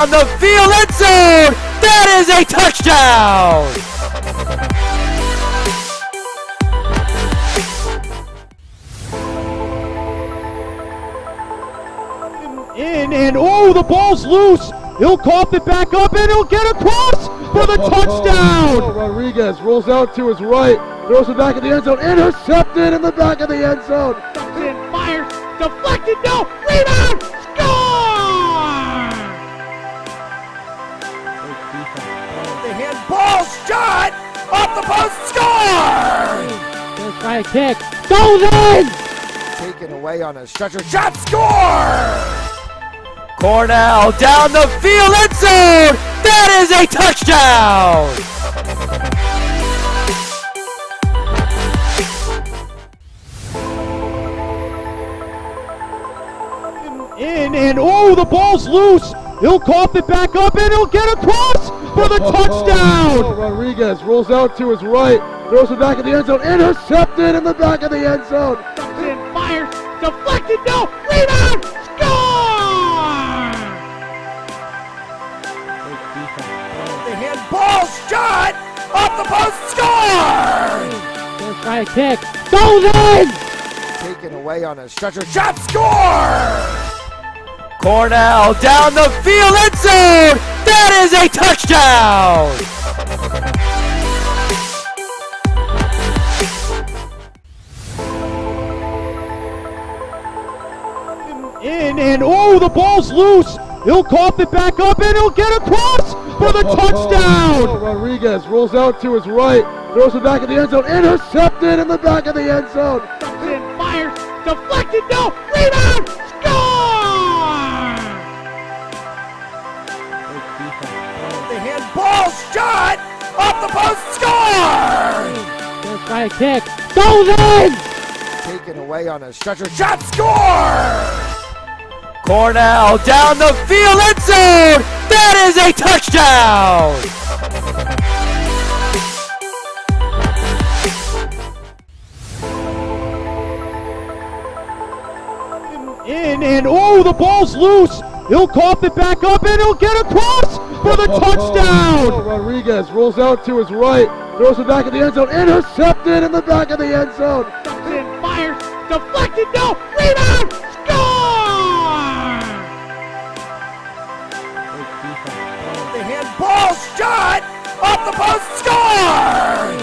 On the field end zone, that is a touchdown! In and oh, the ball's loose. He'll cough it back up and he'll get across for the touchdown. Rodriguez rolls out to his right, throws it back in the end zone, intercepted in the back of the end zone. And fires, deflected, no, rebound, score! The handball shot off the post, score! Gonna try a kick, goes in! Taken away on a stretcher, shot, score! Cornell down the field end zone, that is a touchdown! In and oh, the ball's loose. He'll cough it back up and he'll get across for the touchdown. Rodriguez rolls out to his right, throws it back in the end zone, intercepted in the back of the end zone. And fires, deflected, no, rebound, score! The handball shot off the post, score! Gonna try a kick, goes in! Taken away on a stretcher, shot, score! Cornell down the field end zone, that is a touchdown! In and oh, the ball's loose. He'll cough it back up and he'll get across for the touchdown. Rodriguez rolls out to his right, throws it back in the end zone, intercepted in the back of the end zone. And fires, deflected, no, rebound, score! The handball shot off the post, score! Gonna try a kick, goes in! Taken away on a stretcher, shot, score! Cornell down the field end zone, that is a touchdown! In and oh, the ball's loose. He'll cough it back up and he'll get across for the touchdown. Rodriguez rolls out to his right, throws it back in the end zone, intercepted in the back of the end zone. And fires, deflected, no, rebound, score! The handball shot off the post, score!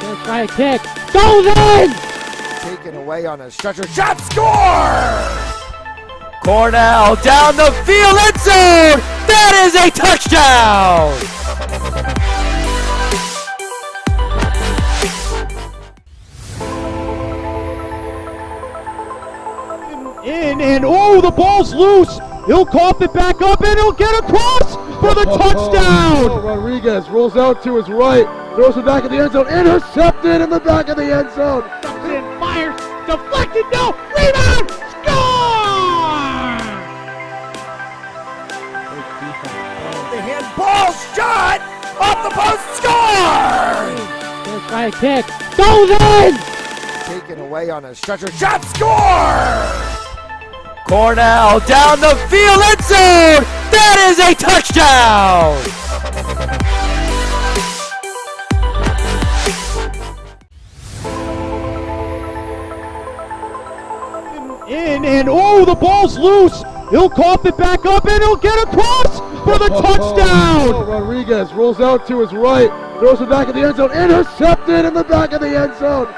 Gonna try a kick, goes in! Taken away on a stretcher, shot, score! Cornell down the field end zone, that is a touchdown! In and oh, the ball's loose. He'll cough it back up and he'll get across for the touchdown. Rodriguez rolls out to his right, throws it back in the end zone, intercepted in the back of the end zone. And fires, deflected, no, rebound, score! The handball shot off the post, score! Gonna try a kick, goes in! Taken away on a stretcher, shot, score! Cornell down the field end zone, that is a touchdown! In and oh, the ball's loose. He'll cough it back up and he'll get across for the touchdown. Rodriguez rolls out to his right, throws it back in the end zone, intercepted in the back of the end zone.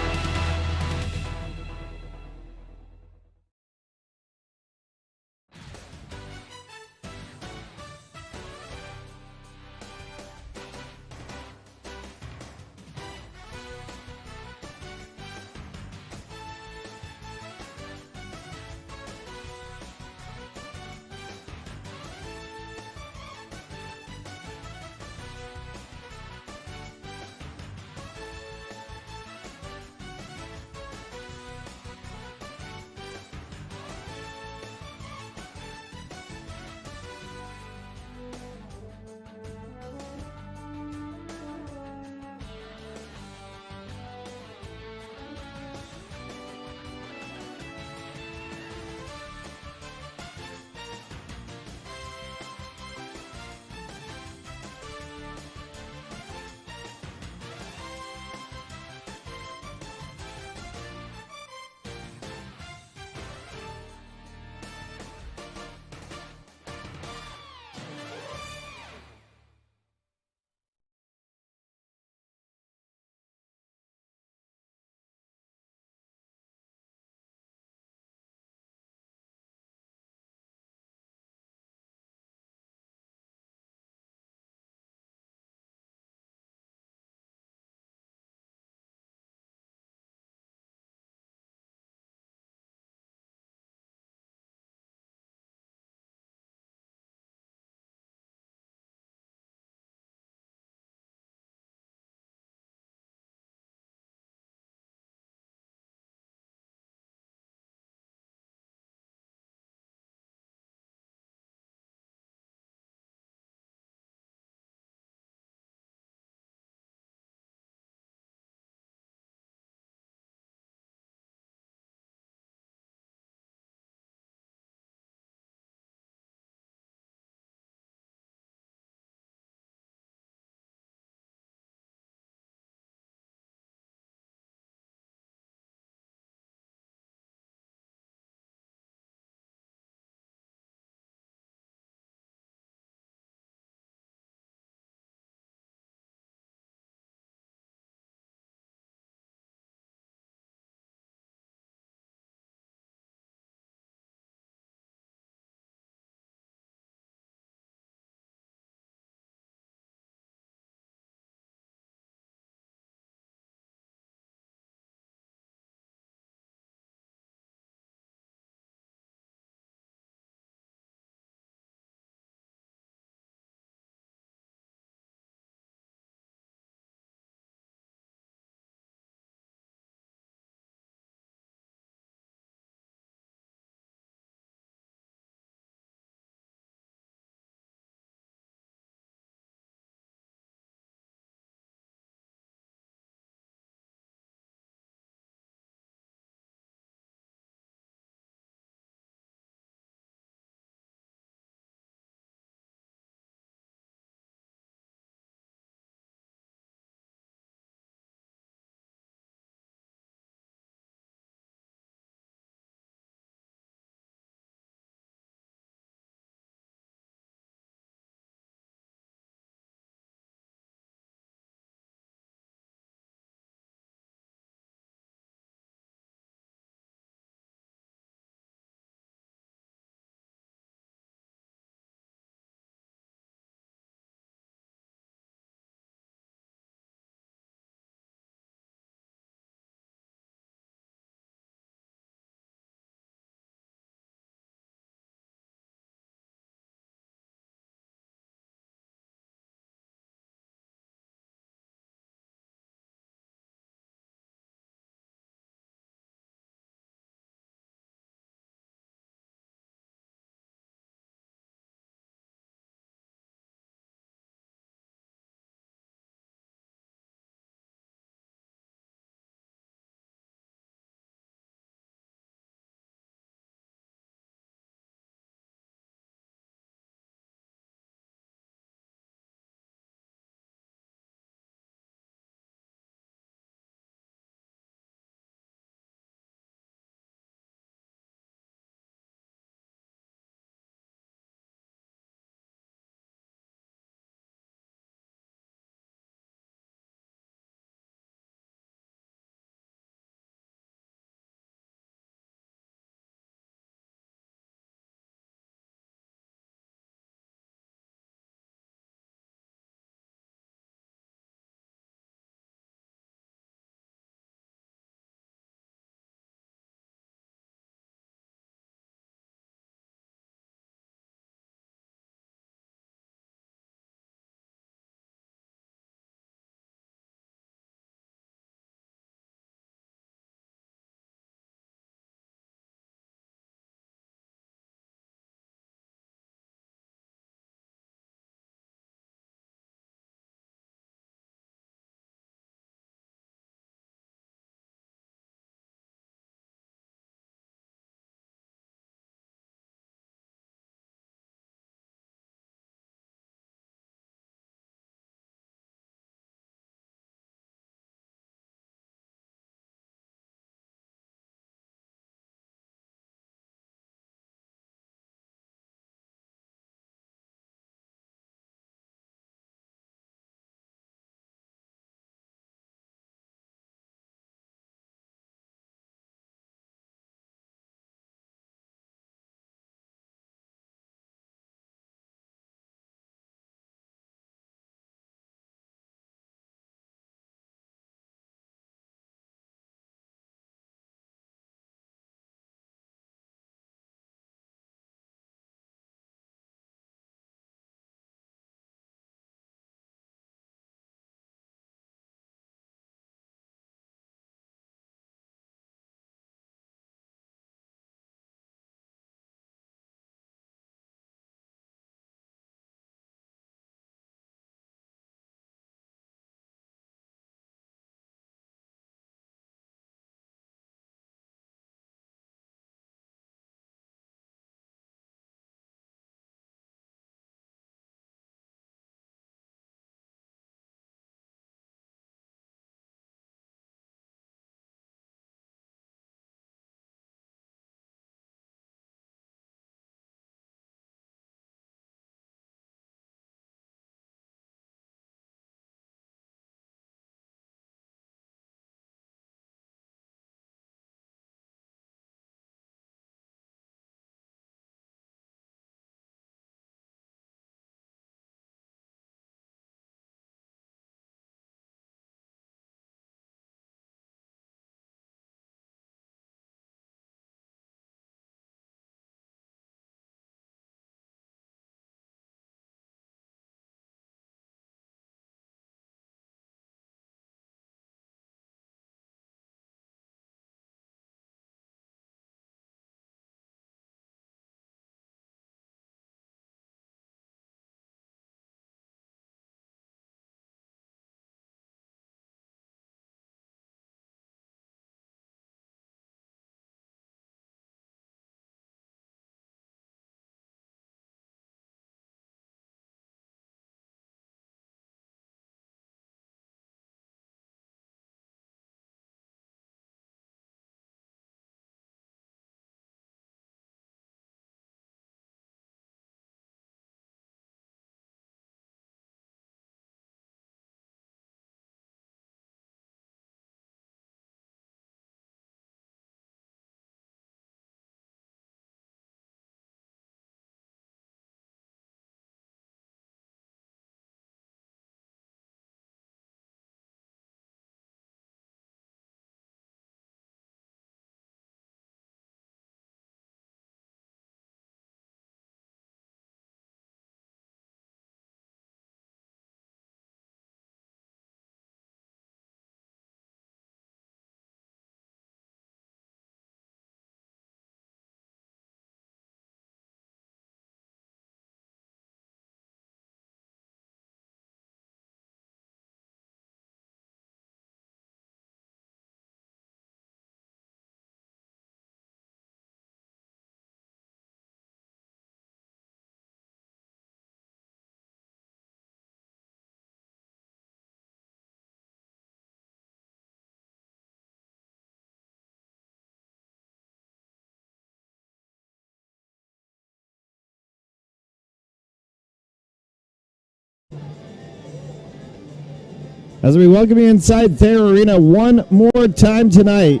as we welcome you inside Thayer Arena one more time tonight.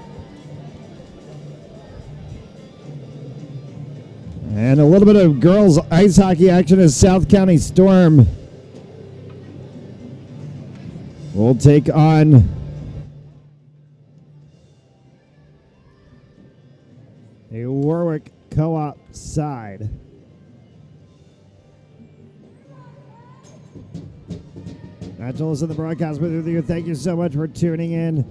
And a little bit of girls ice hockey action as South County Storm will take on a Warwick Co-op side. Angela's in the broadcast booth with you. Thank you so much for tuning in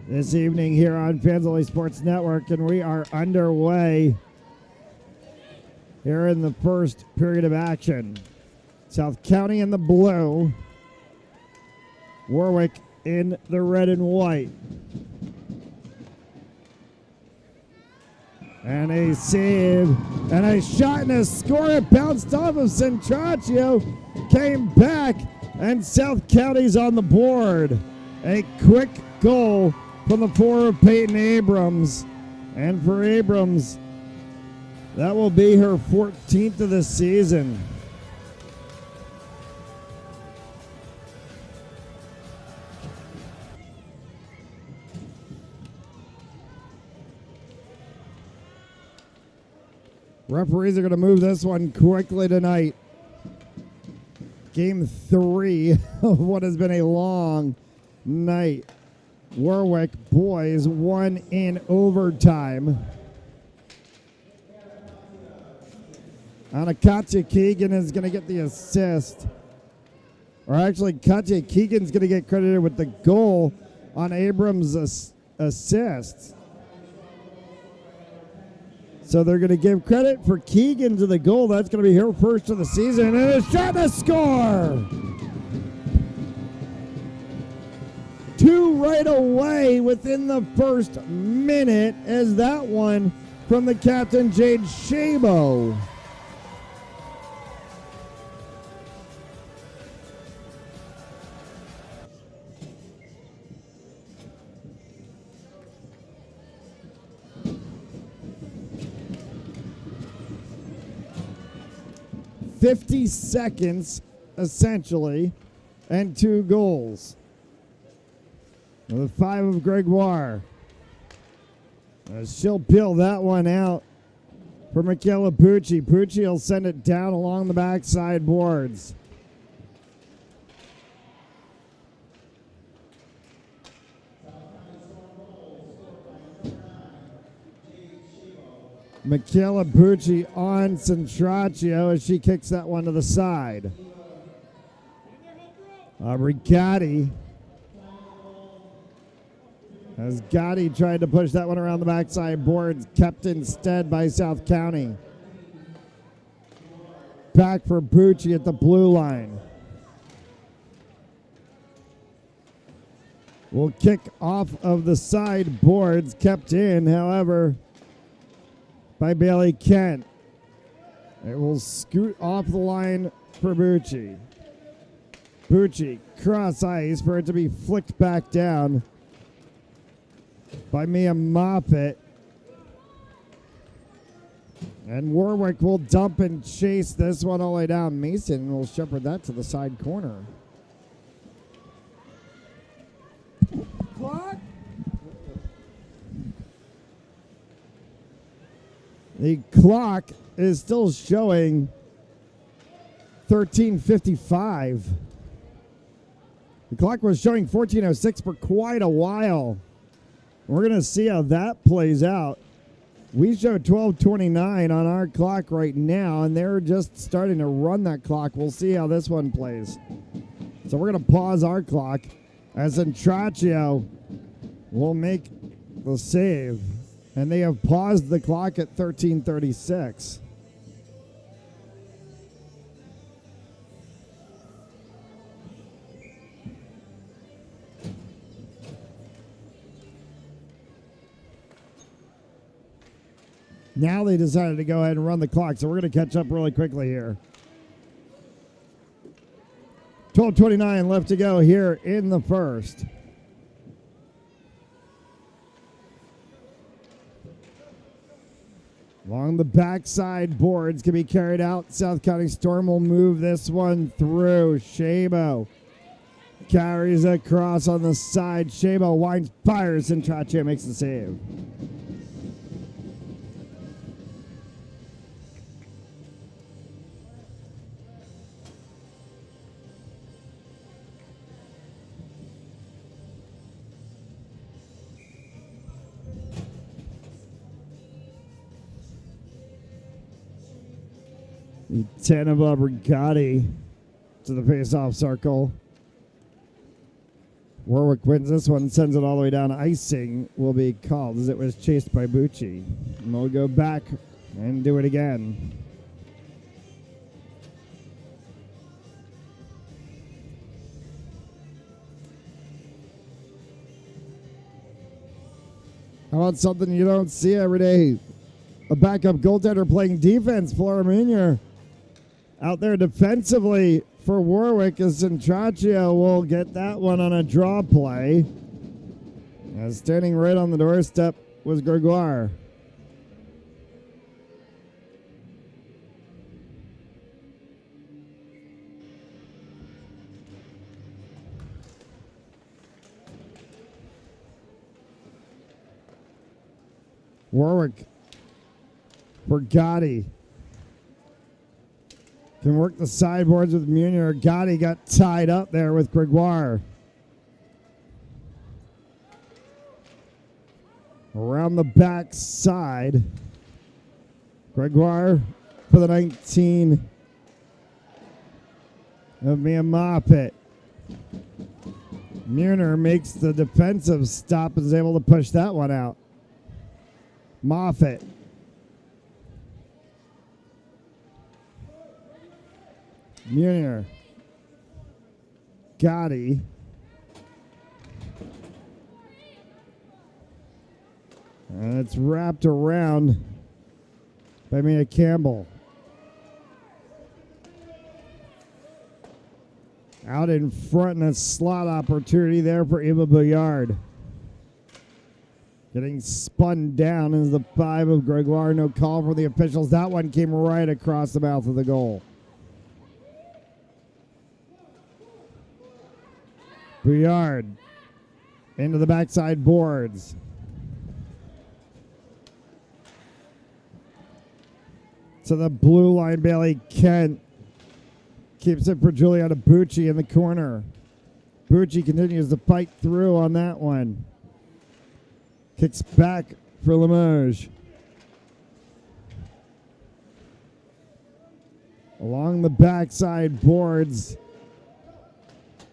this evening here on Fans Only Sports Network, and we are underway here in the first period of action. South County in the blue, Warwick in the red and white. And a save, and a shot and a score. It bounced off of Centraccio, came back, and South County's on the board. A quick goal from the forward of Peyton Abrams. And for Abrams, that will be her 14th of the season. Referees are going to move this one quickly tonight. Game 3 of what has been a long night. Warwick boys won in overtime. Katya Keegan is going to get the assist. Or actually, Katya Keegan's going to get credited with the goal on Abrams' assist. So they're going to give credit for Keegan to the goal. That's going to be her first of the season. And a shot and a score! 2 right away within the first minute as that one from the captain, Jade Shabo. "50 seconds, essentially, and 2 goals. The 5 of Gregoire. She'll peel that one out for Michaela Pucci. Pucci will send it down along the backside boards. Michaela Pucci on Centraccio as she kicks that one to the side. Rigotti. As Gotti tried to push that one around the backside boards, kept instead by South County. Back for Pucci at the blue line. Will kick off of the side boards, kept in, however, by Bailey Kent. It will scoot off the line for Bucci. Bucci cross ice for it to be flicked back down by Mia Moffitt. And Warwick will dump and chase this one all the way down. Mason will shepherd that to the side corner. Clock. The clock is still showing 13:55. The clock was showing 14:06 for quite a while. We're going to see how that plays out. We show 12:29 on our clock right now, and they're just starting to run that clock. We'll see how this one plays. So we're going to pause our clock as Centraccio will make the save. And they have paused the clock at 13:36. Now they decided to go ahead and run the clock, so we're going to catch up really quickly here. 12:29 left to go here in the first. Along the backside boards can be carried out. South County Storm will move this one through. Shabo Carries across on the side. Shabo winds, fires, and Trache makes the save. Tanaba Brigatti to the face-off circle. Warwick wins this one, sends it all the way down. Icing will be called as it was chased by Bucci. And we'll go back and do it again. How about something you don't see every day? A backup goaltender playing defense, Flora Munier. Out there defensively for Warwick as Centraccio will get that one on a draw play. As standing right on the doorstep was Gregoire. Warwick for Gotti. Can work the sideboards with Munier. Gotti got tied up there with Gregoire. Around the back side. Gregoire for the 19 of Mia Moppet. Munier makes the defensive stop and is able to push that one out. Moffat. Munier. Gotti. And it's wrapped around by Mia Campbell. Out in front and a slot opportunity there for Eva Bouillard. Getting spun down is the 5 of Gregoire. No call for the officials. That one came right across the mouth of the goal. Bouillard into the backside boards. To the blue line, Bailey Kent keeps it for Juliana Bucci in the corner. Bucci continues to fight through on that one. Kicks back for Limoges. Along the backside boards,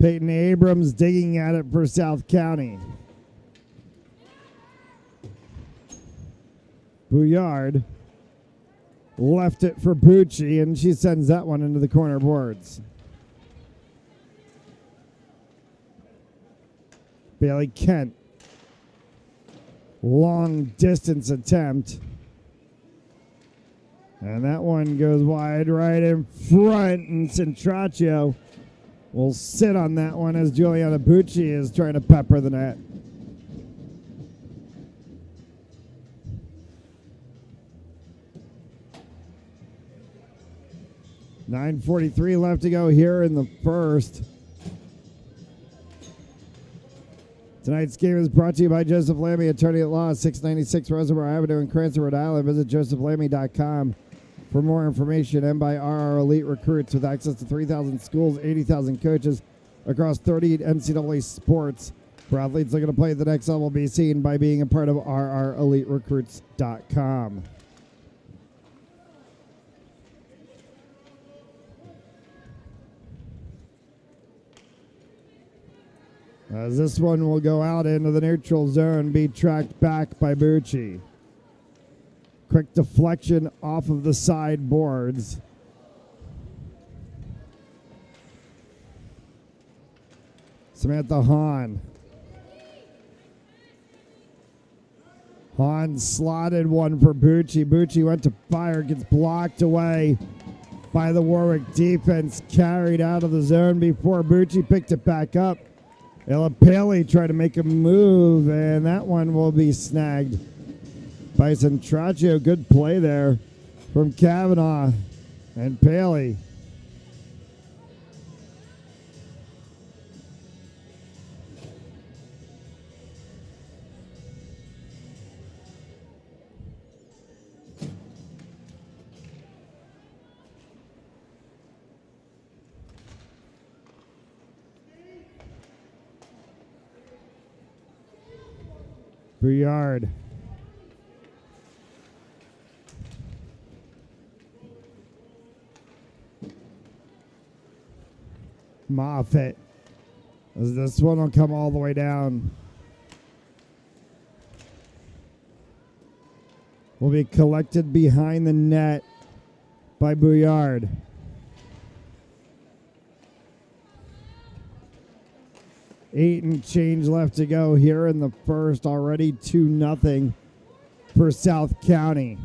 Peyton Abrams digging at it for South County. Bouillard left it for Bucci, and she sends that one into the corner boards. Bailey Kent. Long distance attempt. And that one goes wide right in front, and Centraccio will sit on that one as Juliana Bucci is trying to pepper the net. .9:43 left to go here in the first. Tonight's game is brought to you by Joseph Lammy, attorney at law, 696 Reservoir Avenue in Cranston, Rhode Island. Visit josephlamy.com for more information, and by RR Elite Recruits with access to 3,000 schools, 80,000 coaches across 38 NCAA sports. For athletes looking to play at the next level, be seen by being a part of RREliteRecruits.com. As this one will go out into the neutral zone, be tracked back by Bucci. Quick deflection off of the side boards. Samantha Hahn. Hahn slotted one for Bucci. Bucci went to fire, gets blocked away by the Warwick defense. Carried out of the zone before Bucci picked it back up. Ella Paley tried to make a move, and that one will be snagged by Centraccio. Good play there from Kavanaugh and Paley. Bouillard. Moffitt. This one will come all the way down. Will be collected behind the net by Bouillard. Eight and change left to go here in the first. Already 2-0 for South County.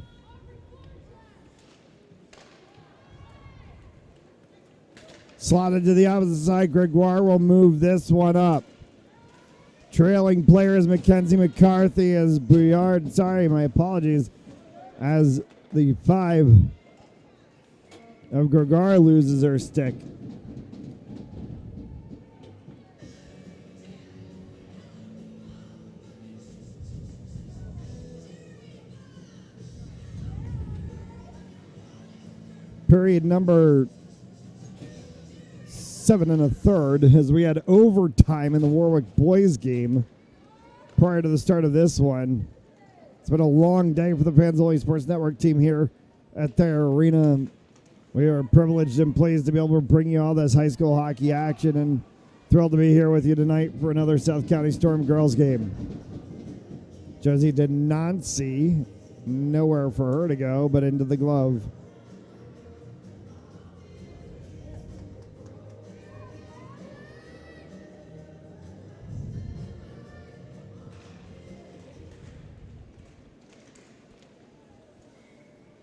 Slotted to the opposite side. Gregoire will move this one up. Trailing player is Mackenzie McCarthy as Bouillard. Sorry, my apologies. As the 5 of Gregoire loses her stick. Period number 7 1/3 as we had overtime in the Warwick boys game prior to the start of this one. It's been a long day for the Panzoli Sports Network team here at their arena. We are privileged and pleased to be able to bring you all this high school hockey action and thrilled to be here with you tonight for another South County Storm girls game. Josie did not see, nowhere for her to go but into the glove.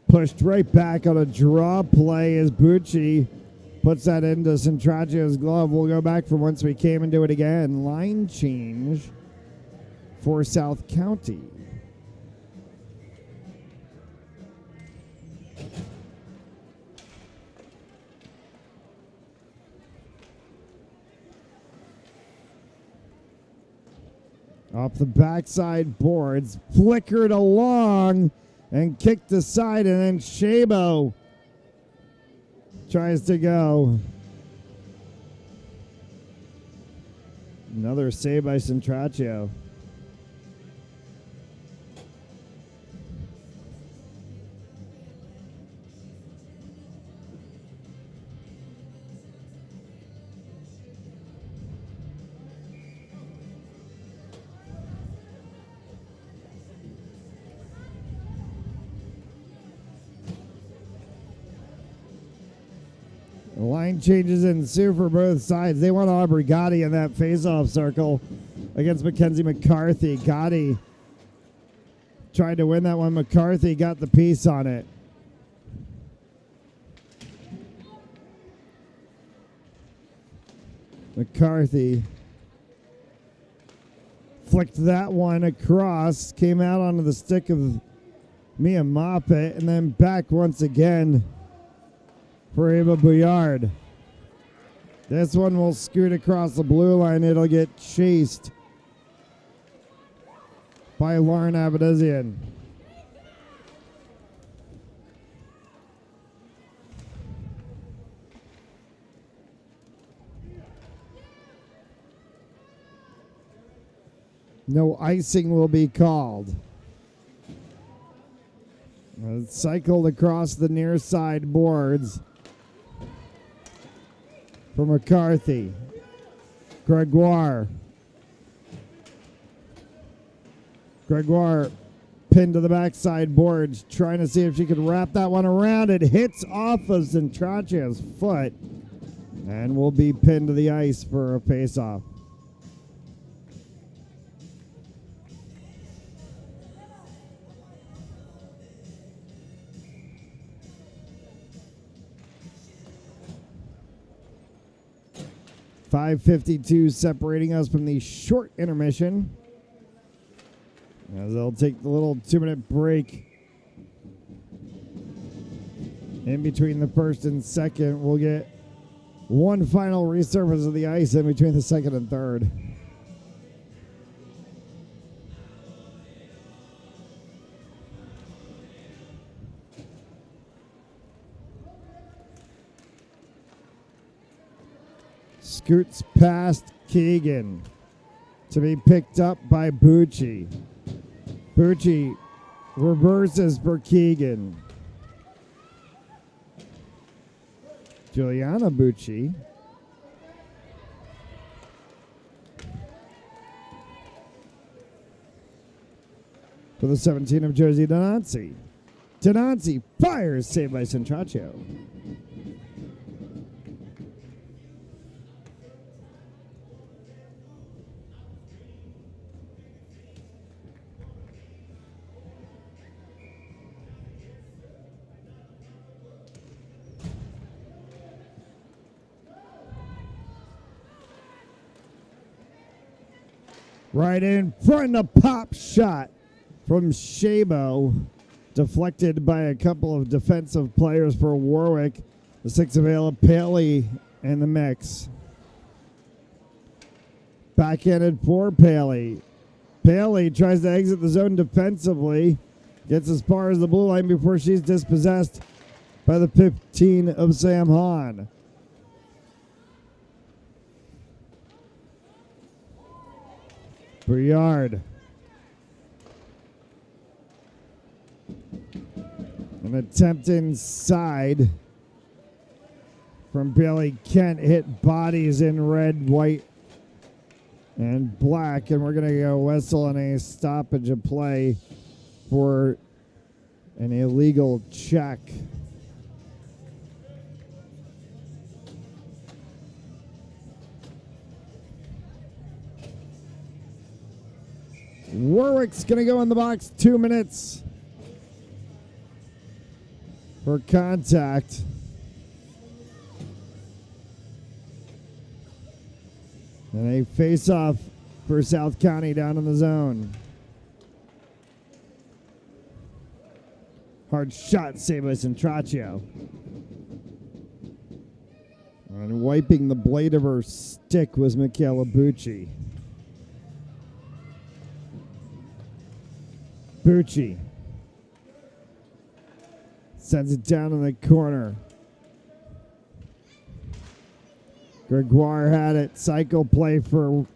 Pushed right back on a draw play as Bucci puts that into Centracchio's glove. We'll go back from once we came and do it again. Line change for South County. Off the backside boards, flickered along and kicked aside, and then Shabo tries to go. Another save by Centracchio. The line changes ensue for both sides. They want Aubrey Gotti in that face-off circle against Mackenzie McCarthy. Gotti tried to win that one. McCarthy got the piece on it. McCarthy flicked that one across, came out onto the stick of Mia Moppet, and then back once again for Ava Bouillard. This one will scoot across the blue line. It'll get chased by Lauren Abadizian. No icing will be called. It's cycled across the near side boards for McCarthy. Gregoire pinned to the backside boards, trying to see if she could wrap that one around. It hits off of Centracchio's foot and will be pinned to the ice for a face-off. .552 separating us from the short intermission, as they'll take the little 2-minute break in between the first and second. We'll get one final resurface of the ice in between the second and third. Scoots past Keegan to be picked up by Bucci. Bucci reverses for Keegan. Juliana Bucci. For the 17 of Josie Donanzi. Donanzi fires, saved by Centraccio. Right in front, a pop shot from Shabo, deflected by a couple of defensive players for Warwick. The 6 of Ayla Paley in the mix. Backhanded for Paley. Paley tries to exit the zone defensively. Gets as far as the blue line before she's dispossessed by the 15 of Sam Hahn. Briard. An attempt inside from Bailey Kent. Hit bodies in red, white, and black. And we're going to go whistle on a stoppage of play for an illegal check. Warwick's going to go in the box 2 minutes for contact. And a face-off for South County down in the zone. Hard shot saved by Centraccio. And wiping the blade of her stick was Michaela Bucci. Bucci sends it down in the corner. Gregoire had it. Cycle play for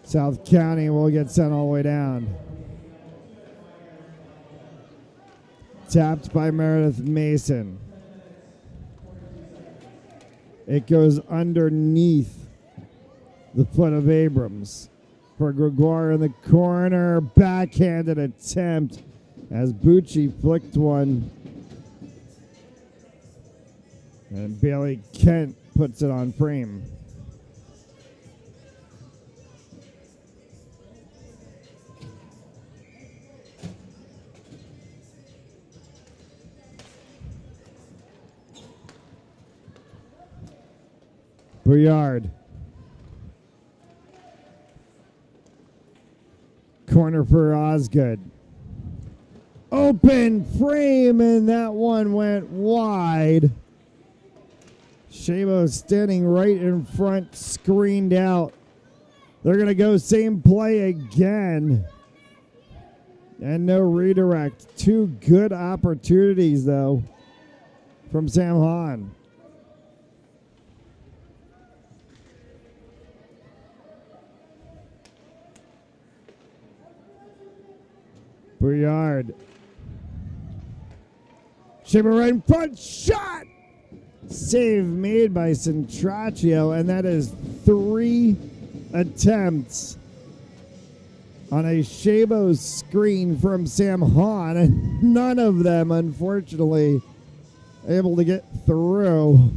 South County will get sent all the way down. Tapped by Meredith Mason. It goes underneath the foot of Abrams. For Gregoire in the corner, backhanded attempt as Bucci flicked one. And Bailey Kent puts it on frame. Bouillard. Corner for Osgood. Open frame, and that one went wide. Shabo standing right in front, screened out. They're going to go same play again. And no redirect. 2 good opportunities, though, from Sam Hahn. Briard. Shimmer right in front. Shot! Save made by Centraccio, and that is 3 attempts on a Shabo screen from Sam Hahn, and none of them, unfortunately, able to get through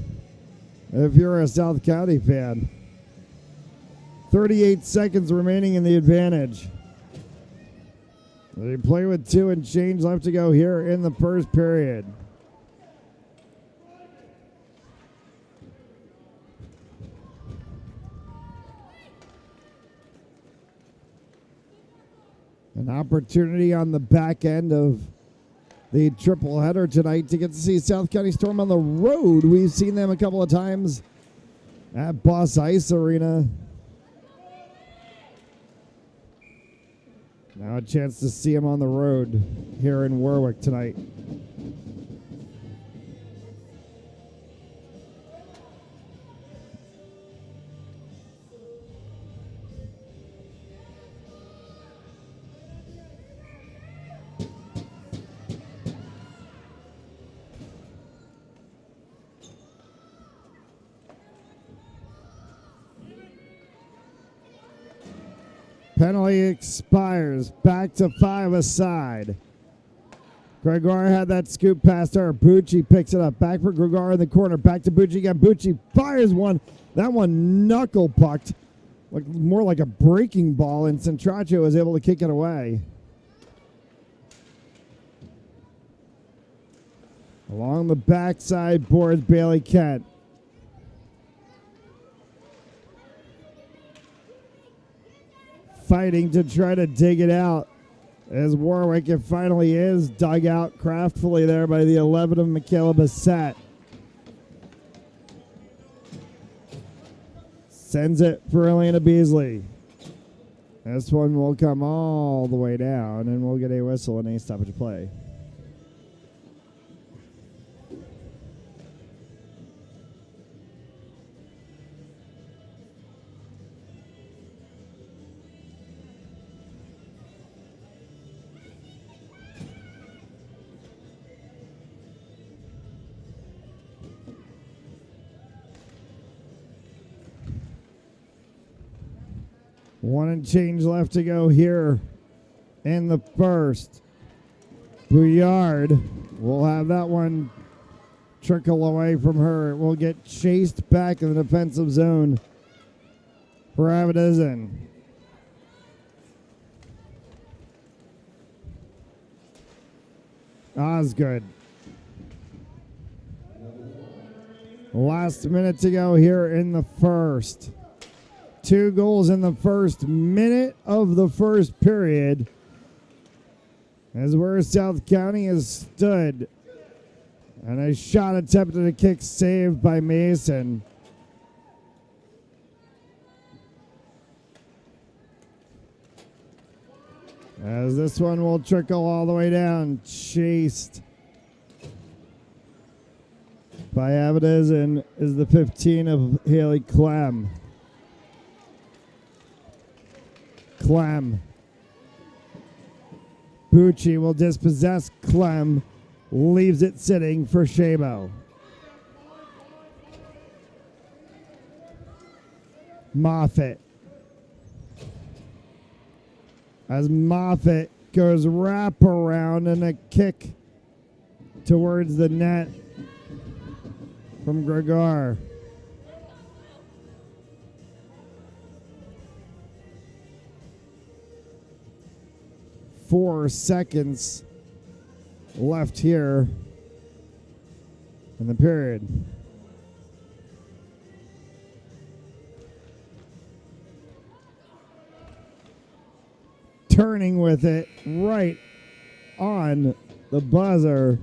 if you're a South County fan. 38 seconds remaining in the advantage. They play with 2 and change left to go here in the first period. An opportunity on the back end of the triple header tonight to get to see South County Storm on the road. We've seen them a couple of times at Boss Ice Arena. Now a chance to see him on the road here in Warwick tonight. Penalty expires. Back to 5 aside. Gregoire had that scoop past her. Bucci picks it up. Back for Gregoire in the corner. Back to Bucci again. Bucci fires one. That one knuckle pucked. More like a breaking ball, and Centracio was able to kick it away. Along the backside boards Bailey Kent. Fighting to try to dig it out. As Warwick, it finally is dug out craftfully there by the 11 of Michaela Bissett. Sends it for Elena Beasley. This one will come all the way down, and we'll get a whistle and a stoppage play. One and change left to go here in the first. Bouillard will have that one trickle away from her. It will get chased back in the defensive zone for Avedizin. Osgood. Last minute to go here in the first. 2 goals in the first minute of the first period. As where South County has stood. And a shot attempted a kick saved by Mason. As this one will trickle all the way down. Chased by Avedizin is the 15 of Haley Clem. Clem. Bucci will dispossess Clem. Leaves it sitting for Shabo. Moffitt. As Moffitt goes wrap around and a kick towards the net from Gregoire. Four seconds left here in the period. Turning with it right on the buzzer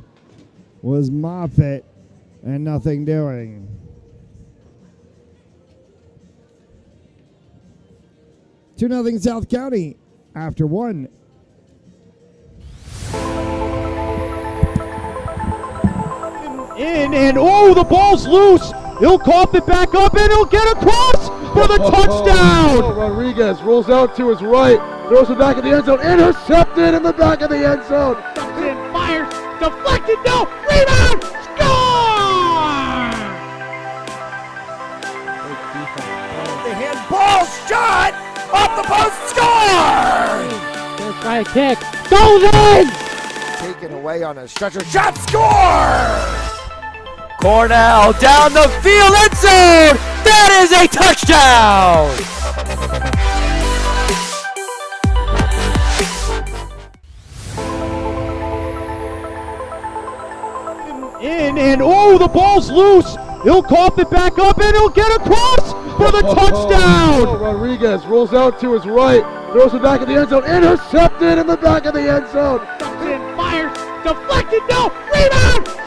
was Moffitt, and nothing doing. 2-0 South County after one. In and oh, the ball's loose. He'll cough it back up and he'll get across for the touchdown. Rodriguez rolls out to his right, throws it back in the end zone, intercepted in the back of the end zone. And fires, deflected, no, rebound, score! The handball shot off the post, score! Gonna try a kick, goes in! Taken away on a stretcher, shot, score! Cornell down the field, end zone! That is a touchdown! In and oh, the ball's loose. He'll cough it back up and he'll get across for the touchdown. Rodriguez rolls out to his right, throws it back in the end zone, intercepted in the back of the end zone. And fires, deflected, no, rebound, score!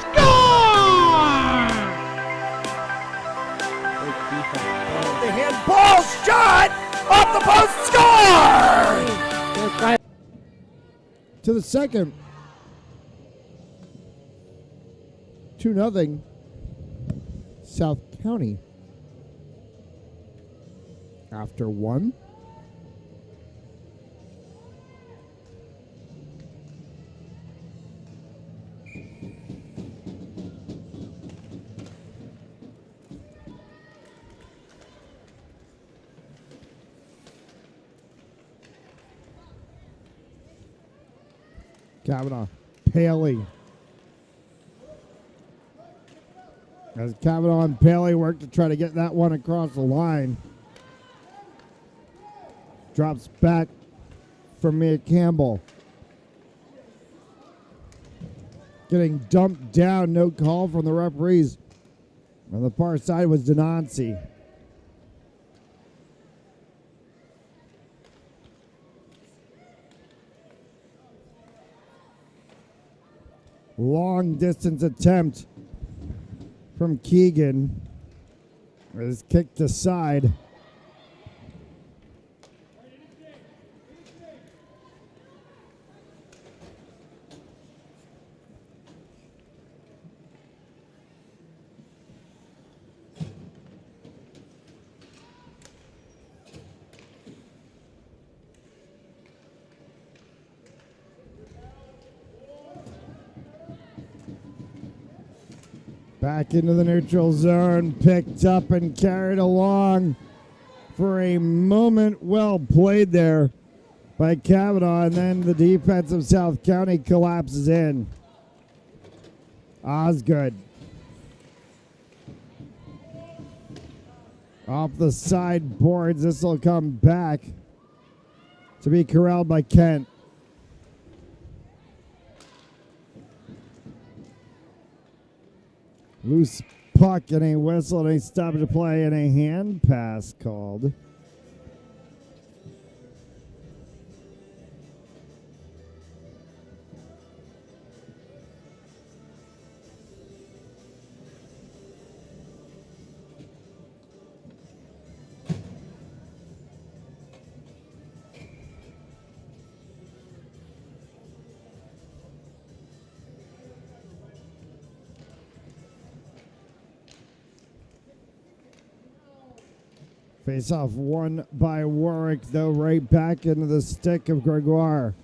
The handball shot off the post, score! To the second. 2-0 South County after one. Kavanaugh, Paley. As Kavanaugh and Paley work to try to get that one across the line. Drops back from Mia Campbell. Getting dumped down, no call from the referees. On the far side was Denoncy. Long distance attempt from Keegan. It is kicked aside. Back into the neutral zone, picked up and carried along for a moment. Well played there by Kavanaugh, and then the defense of South County collapses in. Osgood. Off the side boards, this will come back to be corralled by Kent. Loose puck and a whistle and a stop to play and a hand pass called. Face off won by Warwick, though, right back into the stick of Gregoire.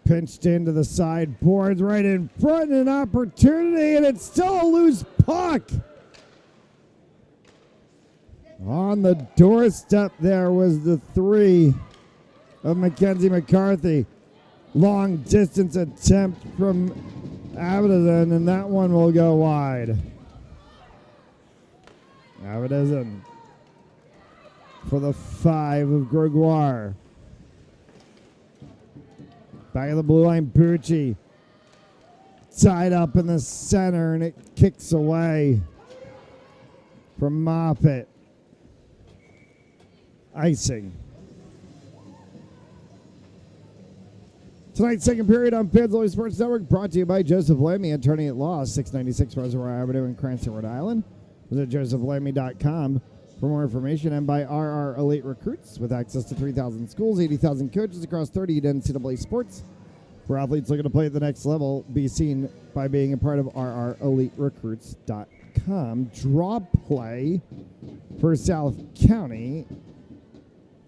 Pinched into the side boards right in front, an opportunity, and it's still a loose puck. On the doorstep there was the 3 of Mackenzie McCarthy. Long distance attempt from Avedon, and that one will go wide. Avedon for the 5 of Gregoire. Back of the blue line, Pucci. Tied up in the center, and it kicks away from Moffett. Icing. Tonight's second period on Paisley Sports Network brought to you by Joseph Lamy, attorney at law, 696 Reservoir Avenue in Cranston, Rhode Island. Visit josephlamy.com for more information, and by RR Elite Recruits with access to 3,000 schools, 80,000 coaches across 30 NCAA sports. For athletes looking to play at the next level, be seen by being a part of RREliteRecruits.com. Draw play for South County,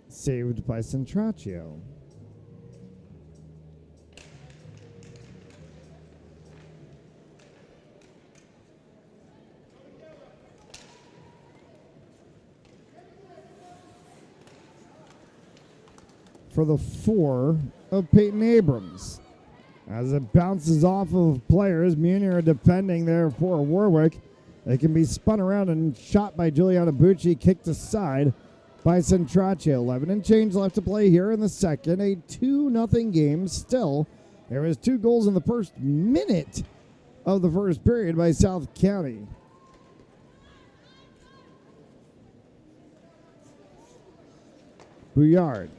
saved by Centraccio. For the 4 of Peyton Abrams. As it bounces off of players, Munier defending there for Warwick. It can be spun around and shot by Juliana Bucci, kicked aside by Centraccio. 11 and change left to play here in the second. A 2-0 game still. There was 2 goals in the first minute of the first period by South County. Bouillard.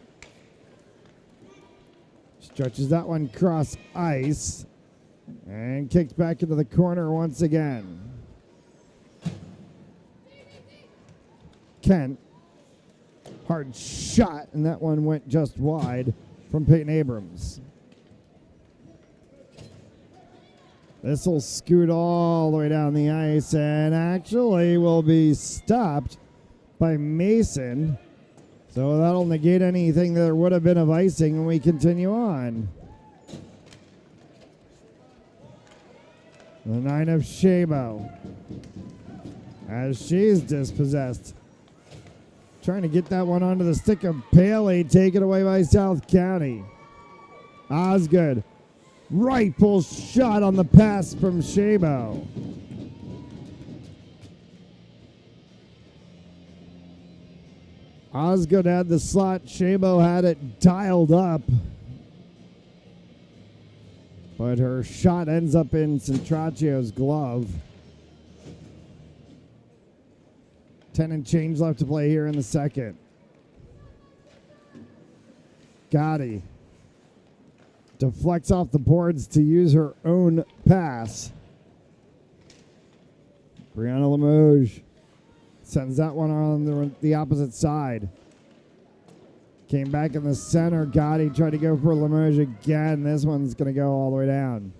Stretches that one cross ice and kicks back into the corner once again. Kent, hard shot, and that one went just wide from Peyton Abrams. This will scoot all the way down the ice and actually will be stopped by Mason. So that'll negate anything that there would have been of icing when we continue on. The 9 of Shabo. As she's dispossessed. Trying to get that one onto the stick of Paley. Taken away by South County. Osgood. Rifle shot on the pass from Shabo. Osgood had the slot. Shabo had it dialed up. But her shot ends up in Centraccio's glove. 10 and change left to play here in the second. Gotti deflects off the boards to use her own pass. Brianna Limoges sends that one on the opposite side. Came back in the center. Gotti tried to go for Limoges again. This one's going to go all the way down.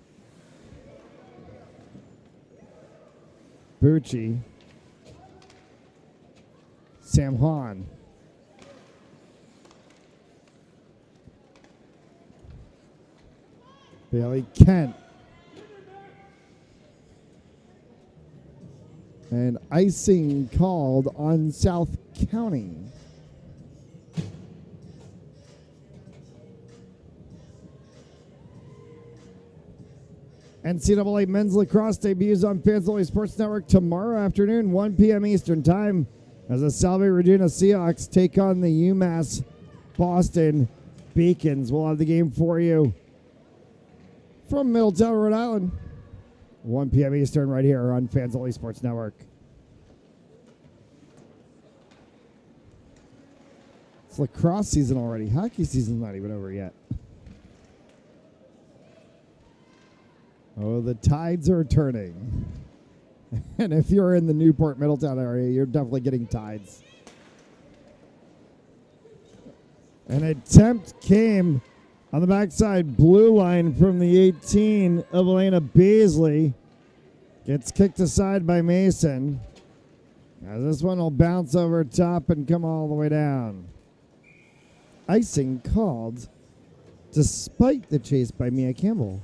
Bucci. Sam Hahn. Bailey Kent. And icing called on South County. NCAA men's lacrosse debuts on Fans Only Sports Network tomorrow afternoon, 1 p.m. Eastern Time, as the Salve Regina Seahawks take on the UMass Boston Beacons. We'll have the game for you from Middletown, Rhode Island, 1 p.m. Eastern, right here on Fans Only Sports Network. It's lacrosse season already. Hockey season's not even over yet. Oh, the tides are turning. And if you're in the Newport, Middletown area, you're definitely getting tides. An attempt came on the backside blue line from the 18 of Elena Beasley. Gets kicked aside by Mason. Now this one will bounce over top and come all the way down. Icing called despite the chase by Mia Campbell.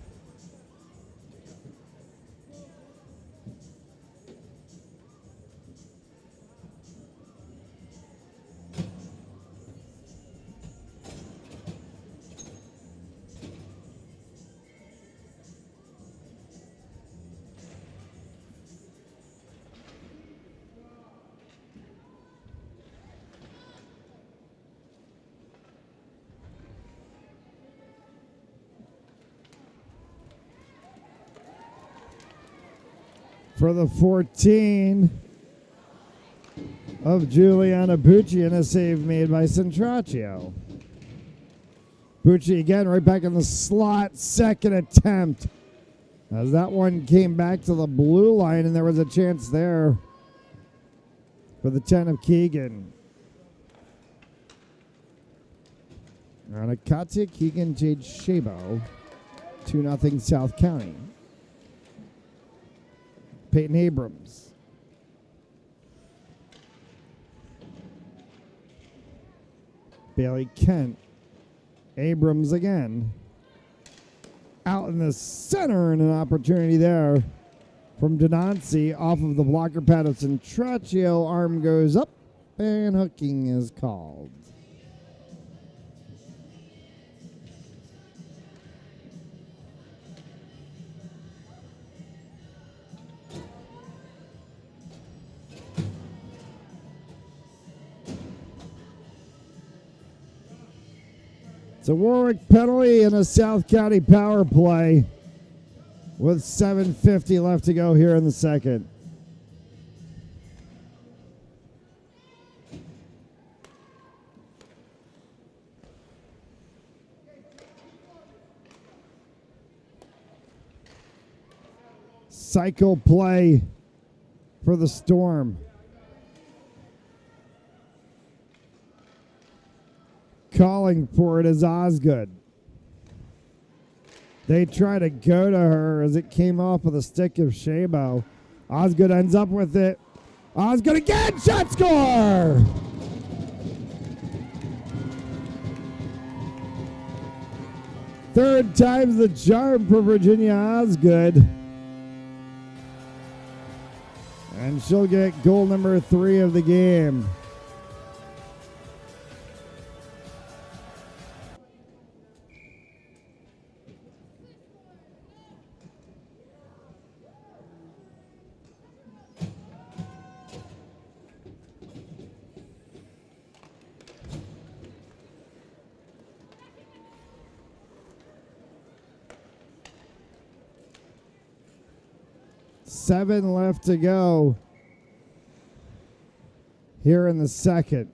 For the 14 of Juliana Bucci, and a save made by Centraccio. Bucci again right back in the slot, second attempt. As that one came back to the blue line, and there was a chance there for the 10 of Keegan. And Katya Keegan Jade Shabo, 2-0 South County. Peyton Abrams. Bailey Kent. Abrams again. Out in the center, and an opportunity there from Denonci off of the blocker pad of Centraccio. Arm goes up, and hooking is called. It's a Warwick penalty and a South County power play with 7:50 left to go here in the second. Cycle play for the Storm. Calling for it is Osgood. They try to go to her as it came off of the stick of Shabo. Osgood ends up with it. Osgood again, shot score! Third time's the charm for Virginia Osgood. And she'll get goal number 3 of the game. 7 left to go here in the second.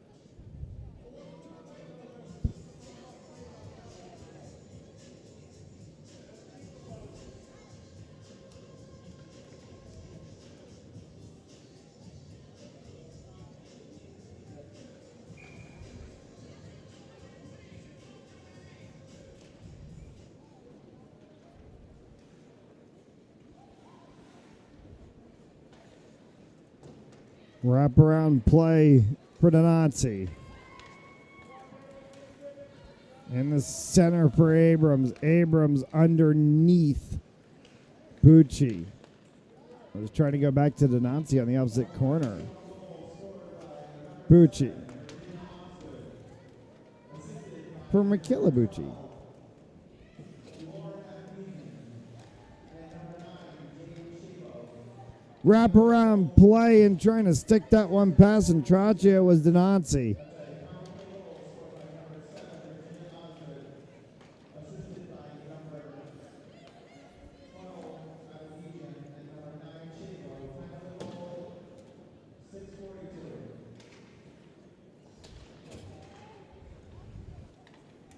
Wraparound play for the Nazi. In the center for Abrams. Abrams underneath Bucci. I was trying to go back to the Nazi on the opposite corner. Bucci. For Makila Bucci. Wraparound play and trying to stick that one past Traccia was Denanzi.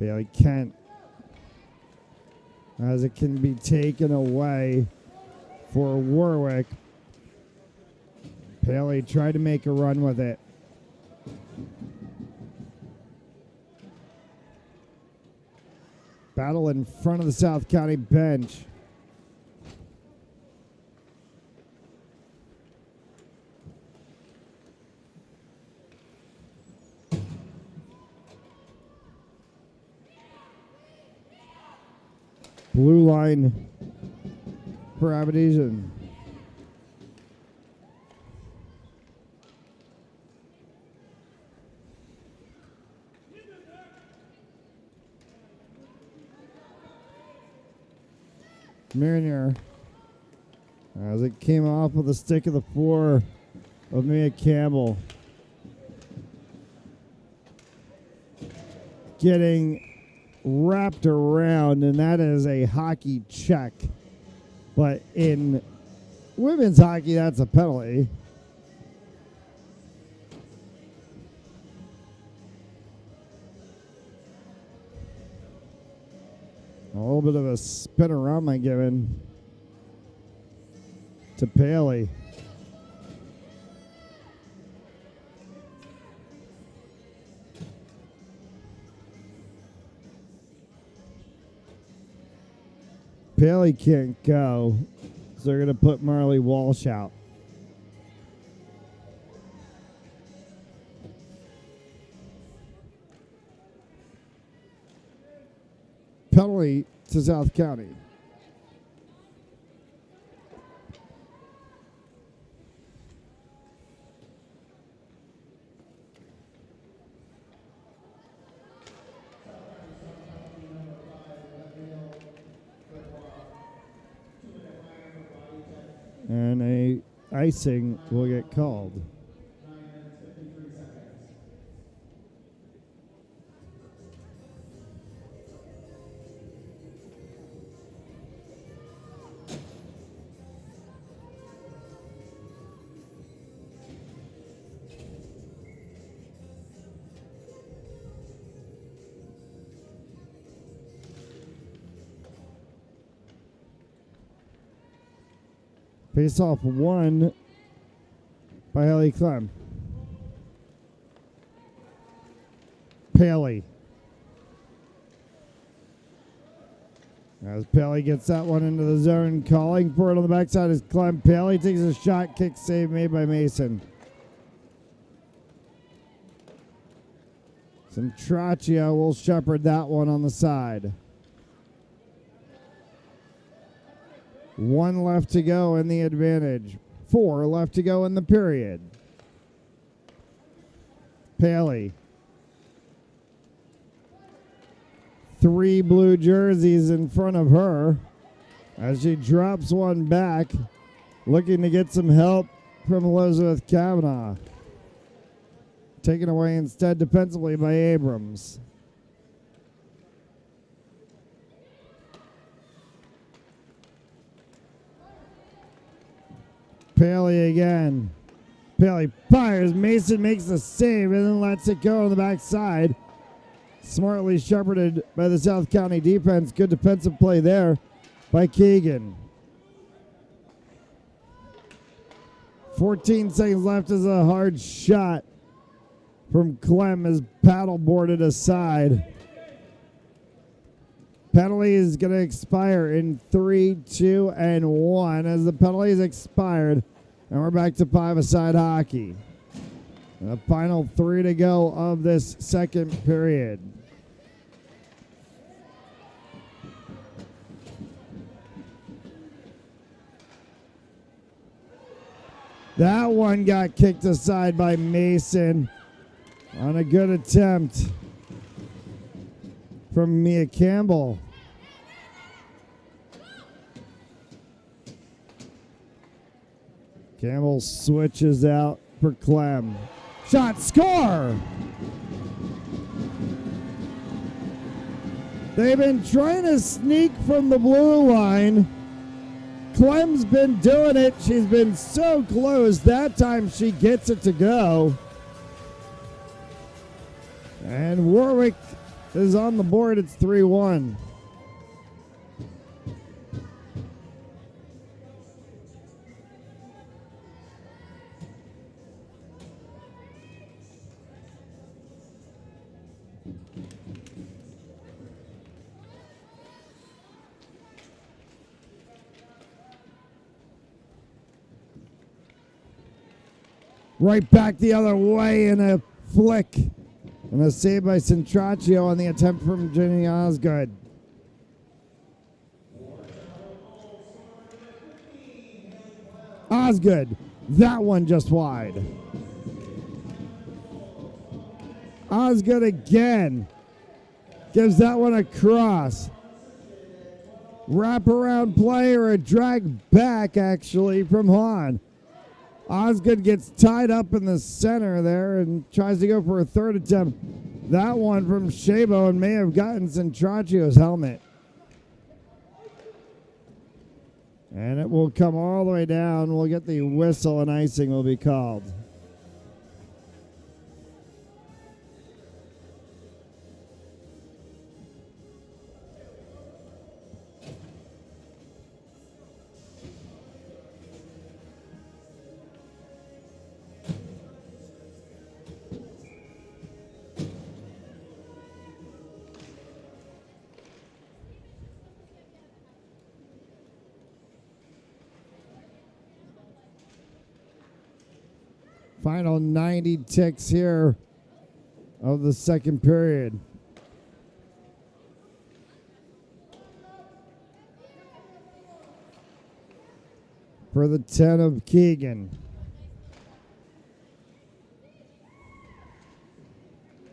Bailey Kent, as it can be taken away for Warwick. Paley tried to make a run with it. Battle in front of the South County bench. Blue line for Aberdeen. Marinier, as it came off with the stick of the floor of Mia Campbell. Getting wrapped around, and that is a hockey check. But in women's hockey, that's a penalty. A little bit of a spinorama given to Paley. Paley can't go, so they're going to put Marley Walsh out. Penalty to South County. And a icing will get called. Face off one by Haley Clem. Paley. As Paley gets that one into the zone, calling for it on the backside is Clem. Paley takes a shot, kick save made by Mason. Centraccia will shepherd that one on the side. 1 left to go in the advantage. 4 left to go in the period. Paley. 3 blue jerseys in front of her as she drops one back, looking to get some help from Elizabeth Kavanaugh. Taken away instead defensively by Abrams. Paley again. Paley fires. Mason makes the save and then lets it go on the backside. Smartly shepherded by the South County defense. Good defensive play there by Keegan. 14 seconds left as a hard shot from Clem is paddle boarded aside. Penalty is going to expire in 3, 2, and 1 as the penalty is expired. And we're back to 5-a-side hockey. The final 3 to go of this second period. That one got kicked aside by Mason on a good attempt from Mia Campbell. Campbell switches out for Clem. Shot, score! They've been trying to sneak from the blue line. Clem's been doing it. She's been so close. That time she gets it to go. And Warwick is on the board. It's 3-1. Right back the other way in a flick. And a save by Centraccio on the attempt from Jenny Osgood. Osgood, that one just wide. Osgood again. Gives that one a cross. Wraparound play or a drag back actually from Hahn. Osgood gets tied up in the center there and tries to go for a third attempt. That one from Shabo and may have gotten Centraccio's helmet. And it will come all the way down. We'll get the whistle and icing will be called. Final 90 ticks here of the second period. For the 10 of Keegan.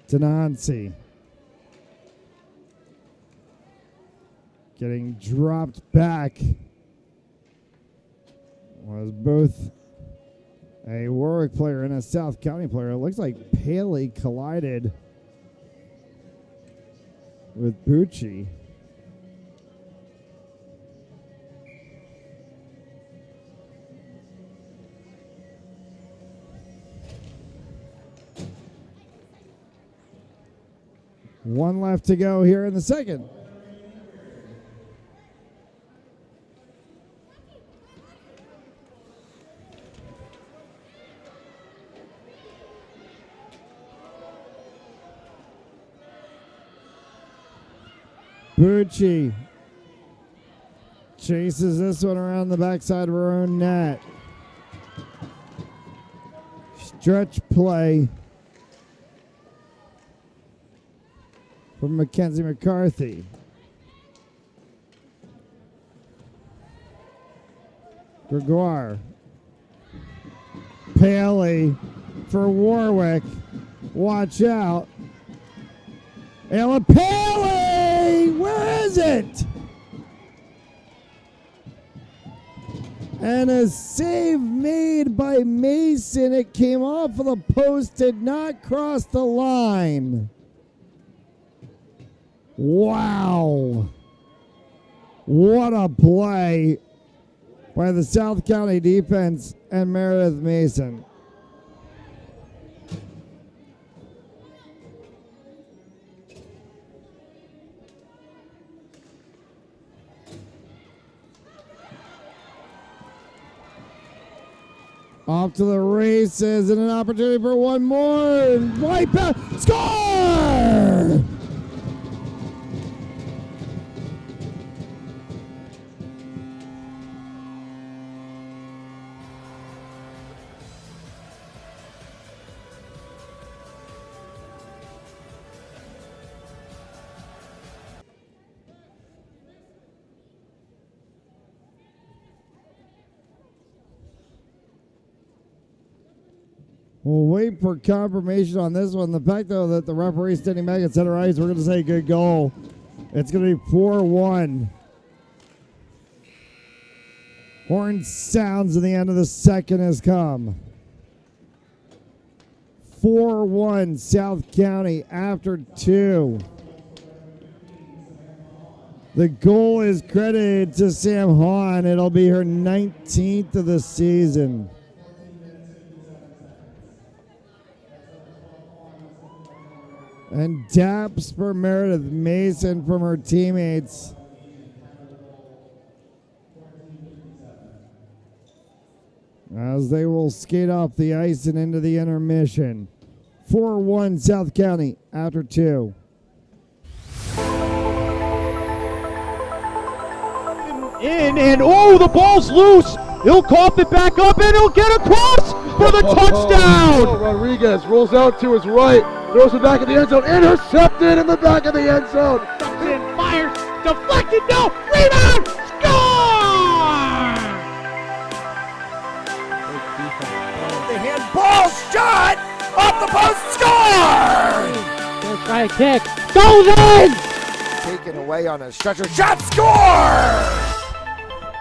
Tenancy. Getting dropped back. Was both a Warwick player and a South County player. It looks like Paley collided with Bucci. One left to go here in the second. Bucci chases this one around the backside of her own net. Stretch play from Mackenzie McCarthy. Gregoire. Paley for Warwick. Watch out. Ella Paley! Where is it? And a save made by Mason. It came off of the post, did not cross the line. Wow. What a play by the South County defense and Meredith Mason. Off to the races and an opportunity for one more. Right back. Score! We'll wait for confirmation on this one. The fact, though, that the referee standing back at center ice, we're going to say good goal. It's going to be 4-1. Horn sounds and the end of the second has come. 4-1 South County after 2. The goal is credited to Sam Hahn. It'll be her 19th of the season. And daps for Meredith Mason from her teammates. As they will skate off the ice and into the intermission. 4-1 South County after 2. And oh, the ball's loose. He'll cough it back up and he'll get across for the touchdown. Rodriguez rolls out to his right, throws it back in the end zone, intercepted in the back of the end zone. And fires, deflected, no, rebound, score! The handball shot off the post, score! Gonna try a kick, goes in! Taken away on a stretcher, shot, score!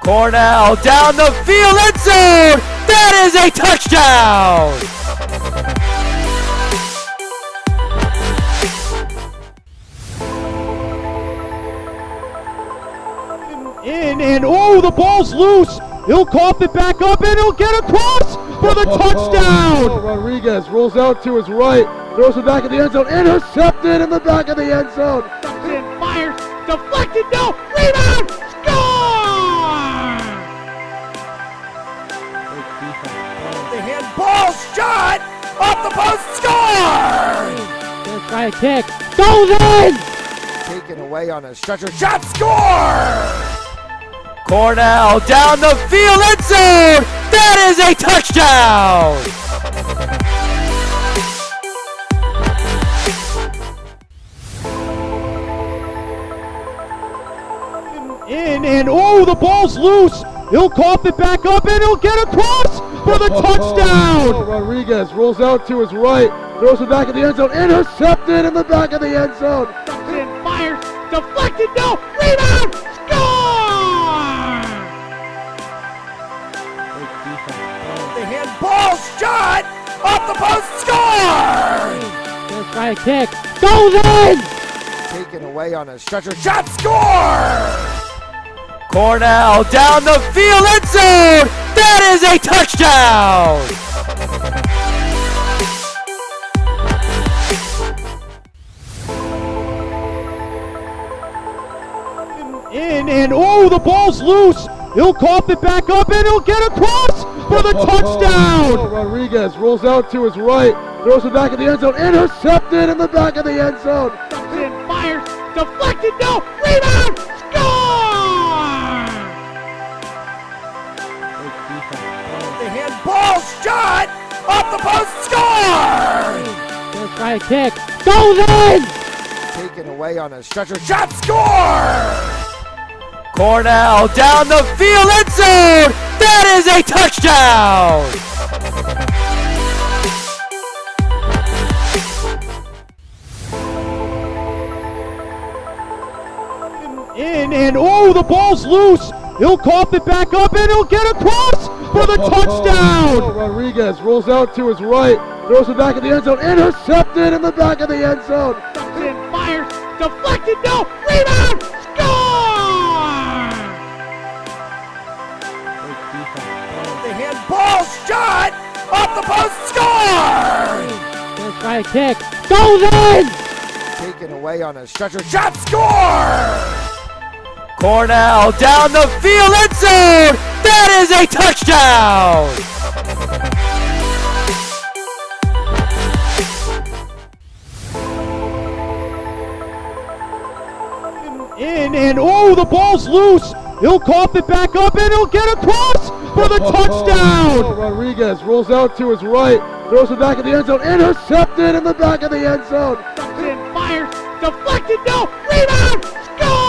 Cornell down the field, end zone! That is a touchdown! And oh, the ball's loose. He'll cough it back up and he'll get across for the touchdown. Rodriguez rolls out to his right, throws it back in the end zone, intercepted in the back of the end zone. And fires, deflected, no, rebound, score! The handball shot off the post, score! Gonna try a kick, goes in! Taken away on a stretcher, shot, score! Cornell down the field, end zone! That is a touchdown! And oh, the ball's loose. He'll cough it back up and he'll get across for the touchdown. Rodriguez rolls out to his right, throws it back in the end zone, intercepted in the back of the end zone. And fires, deflected, no, rebound, score! The handball shot off the post, score! Gonna try a kick, goes in! Taken away on a stretcher, shot, score! Cornell down the field, end zone! That is a touchdown! And oh, the ball's loose. He'll cough it back up and he'll get across for the touchdown. Rodriguez rolls out to his right, throws it back in the end zone, intercepted in the back of the end zone. And fires, deflected, no, rebound, score! The handball shot off the post, score! Gonna try a kick, goes in! Taken away on a stretcher, shot, score! Cornell down the field, end zone! That is a touchdown! And oh, the ball's loose. He'll cough it back up and he'll get across for the touchdown. Rodriguez rolls out to his right, throws it back in the end zone, intercepted in the back of the end zone. And fires, deflected, no, rebound, score! shot! Off the post, score! First try kick. Goes in! Taken away on a stretcher. Shot, score! Cornell down the field, end zone! That is a touchdown! In and oh, the ball's loose. He'll cough it back up and he'll get across for the touchdown. Rodriguez rolls out to his right, throws it back in the end zone, intercepted in the back of the end zone. And fires, deflected, no, rebound, score!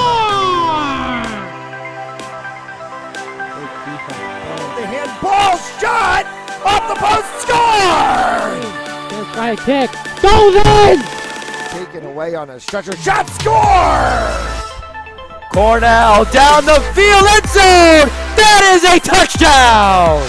The handball shot off the post, score! First try kick, goes in! Taken away on a stretcher. Shot, score! Cornell down the field, end zone! That is a touchdown!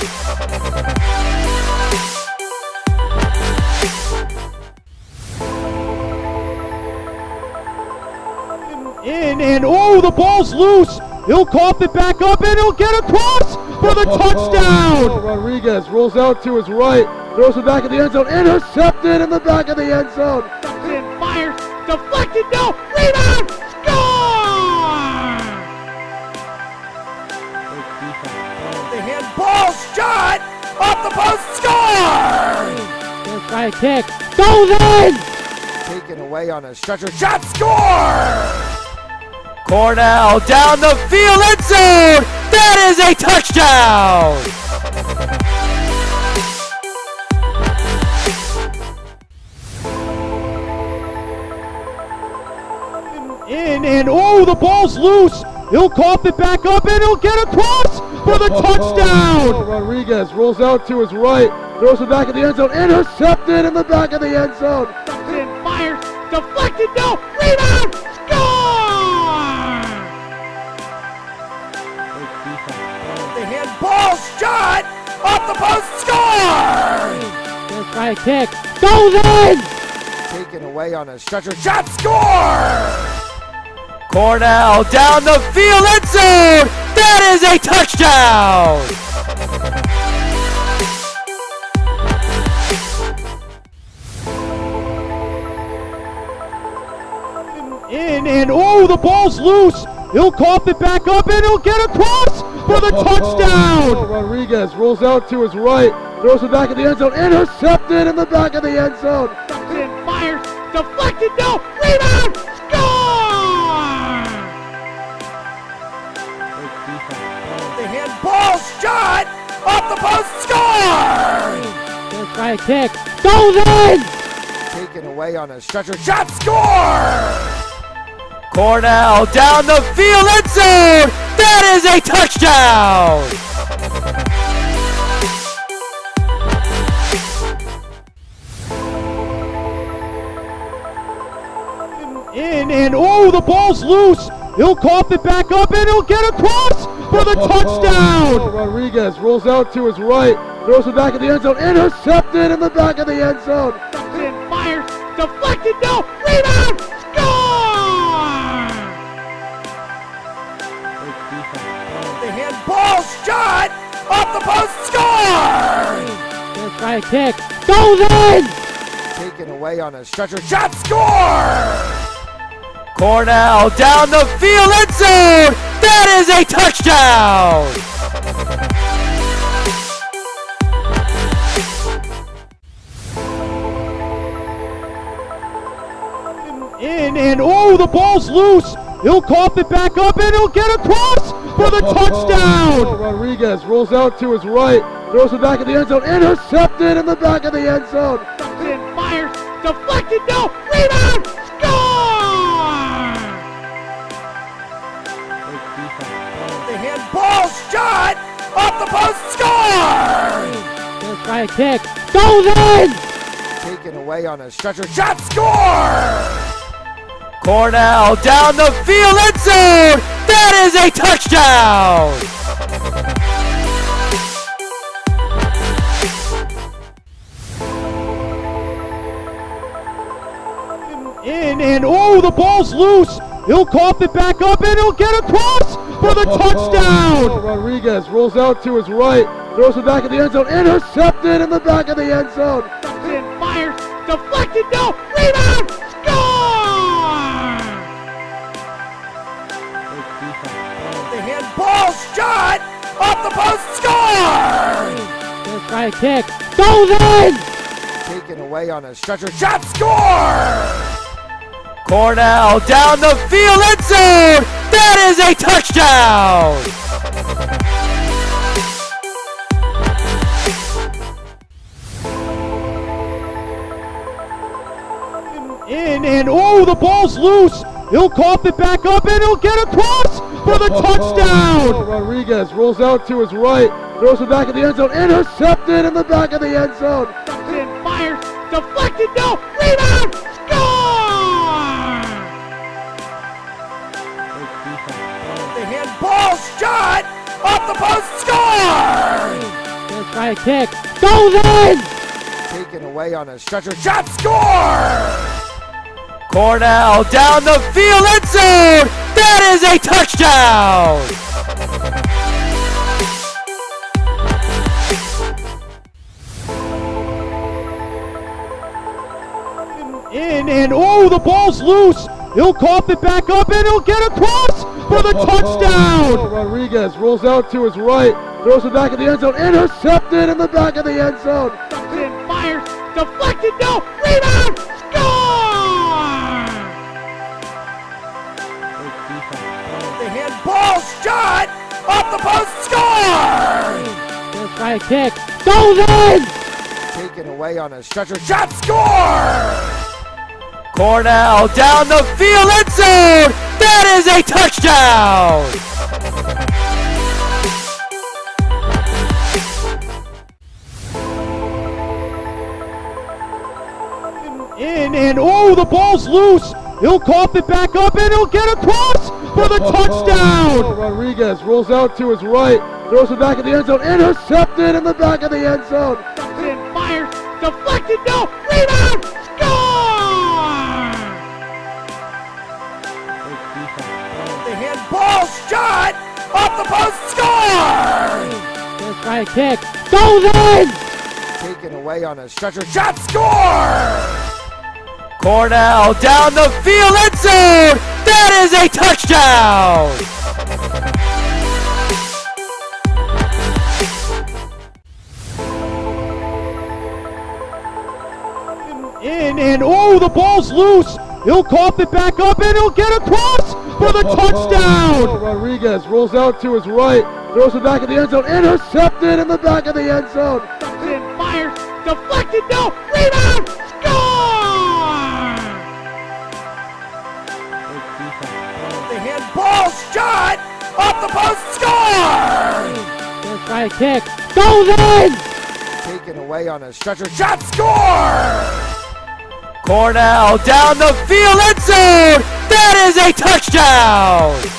In and oh, the ball's loose. He'll cough it back up and he'll get across for the touchdown. Rodriguez rolls out to his right, throws it back in the end zone, intercepted in the back of the end zone. And fires, deflected, no, rebound, score! The handball shot off the post, score! First try kick, goes in! Taken away on a stretcher. Shot, score! Cornell down the field, end zone! That is a touchdown! In and oh, the ball's loose. He'll cough it back up and he'll get across for the touchdown. Rodriguez rolls out to his right, throws it back in the end zone, intercepted in the back of the end zone. And fires, deflected, no, rebound, score! The handball shot off the post, score! First try kick, goes in! Taken away on a stretcher. Shot, score! Cornell down the field, end zone! That is a touchdown! In and oh, the ball's loose. He'll cough it back up and he'll get across for the touchdown. Rodriguez rolls out to his right, throws it back in the end zone, intercepted in the back of the end zone. And fires, deflected, no, rebound, score! The handball shot off the post, score! First try kick, goes in! Taken away on a stretcher. Shot, score! Cornell down the field, end zone! That is a touchdown! In and oh, the ball's loose. He'll cough it back up and he'll get across for the touchdown. Rodriguez rolls out to his right, throws it back in the end zone, intercepted in the back of the end zone. And fires, deflected, no, rebound, score! The handball shot off the post, score! First try kick, goes in! Taken away on a stretcher. Shot, score! Cornell down the field, end zone! That is a touchdown! In and oh, the ball's loose. He'll cough it back up and he'll get across for the touchdown. Rodriguez rolls out to his right, throws it back in the end zone, intercepted in the back of the end zone. And fires, deflected, no, rebound, score! The handball shot off the post, score! First try kick, goes in! Taken away on a stretcher. Shot, score! Cornell down the field, end zone! That is a touchdown! In and oh, the ball's loose. He'll cough it back up and he'll get across for the touchdown. Rodriguez rolls out to his right, Throws it back in the end zone. Intercepted in the back of the end zone. And fires, deflected, no, rebound, score! The handball shot off the post, score! Gonna try a kick, goes in! Taken away on a stretcher shot, score! Cornell down the field, end zone! That is a touchdown! In and oh, the ball's loose. He'll cough it back up and he'll get across for the touchdown. Rodriguez rolls out to his right, throws it back in the end zone. Intercepted in the back of the end zone. And fires, deflected, no, rebound, score! The handball shot off the post, score! Gonna try a kick, goes in! Taken away on a stretcher shot, score! Cornell down the field, end zone! That is a touchdown! In and oh, the ball's loose. He'll cough it back up and he'll get across for the touchdown. Rodriguez rolls out to his right, throws it back in the end zone. Intercepted in the back of the end zone. And fires, deflected, no, rebound, score! The handball shot off the post, score! Gonna try a kick, goes in! Taken away on a stretcher shot, score! Cornell down the field, end zone! That is a touchdown! In and oh, the ball's loose. He'll cough it back up and he'll get across for the touchdown. Rodriguez rolls out to his right, throws it back in the end zone. Intercepted in the back of the end zone. And fires, deflected, no, rebound, score! The handball shot off the post, score! Gonna try a kick, goes in! Taken away on a stretcher shot, score! Cornell down the field, end zone! That is a touchdown! In and oh, the ball's loose. He'll cough it back up and he'll get across for the touchdown. Rodriguez rolls out to his right, throws it back in the end zone. Intercepted in the back of the end zone. And fires, deflected, no, rebound, score! The handball shot off the post, score! Gonna try a kick, goes in! Taken away on a stretcher shot, score! Cornell down the field, end zone! That is a touchdown!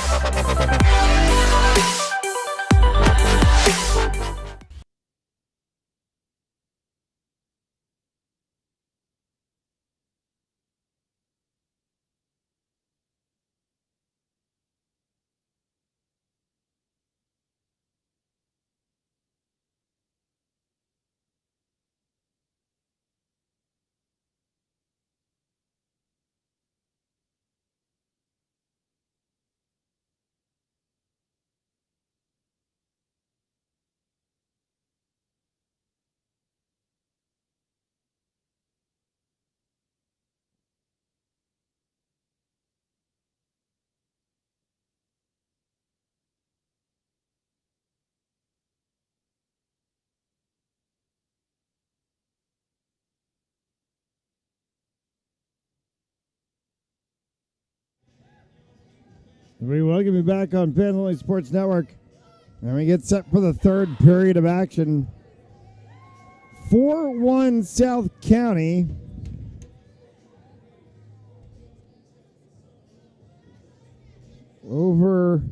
We welcome you back on Panhandle Sports Network. And we get set for the third period of action. 4-1 South County. Over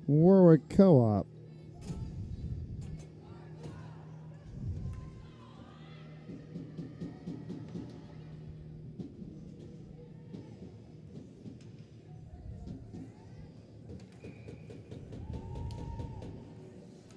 Warwick Co-op.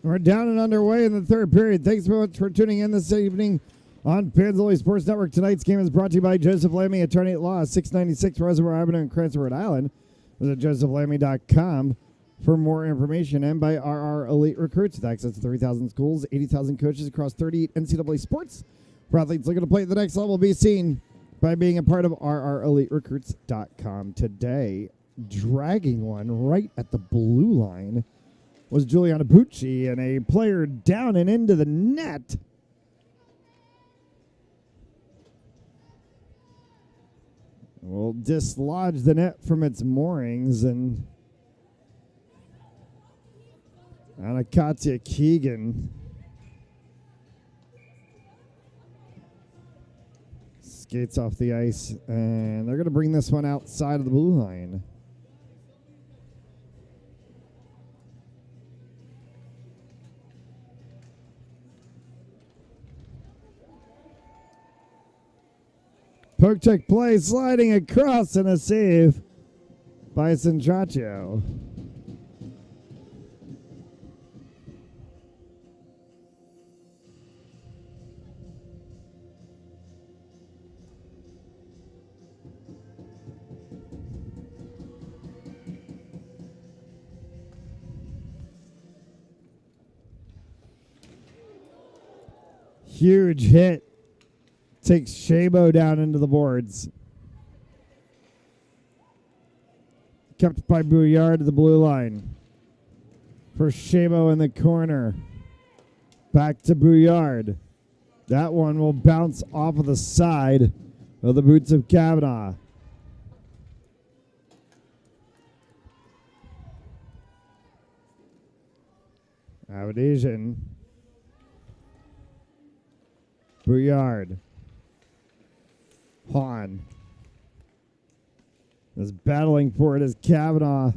We're down and underway in the third period. Thanks so much for tuning in this evening on Fans Only Sports Network. Tonight's game is brought to you by Joseph Lammy, attorney at law, 696 Reservoir Avenue in Cranston, Rhode Island. Visit josephlamy.com for more information, and by RR Elite Recruits with access to 3,000 schools, 80,000 coaches across 38 NCAA sports. For athletes looking to play at the next level, be seen by being a part of RREliteRecruits.com today. Dragging one right at the blue line was Giuliano Pucci, and a player down and into the net. Will dislodge the net from its moorings, and Anakatia Keegan skates off the ice, and they're going to bring this one outside of the blue line. Poke check play, sliding across, and a save by Centraccio. Huge hit. Takes Shabo down into the boards. Kept by Bouillard to the blue line. For Shabo in the corner. Back to Bouillard. That one will bounce off of the side of the boots of Kavanaugh. Avedisian. Bouillard. Hahn is battling for it as Kavanaugh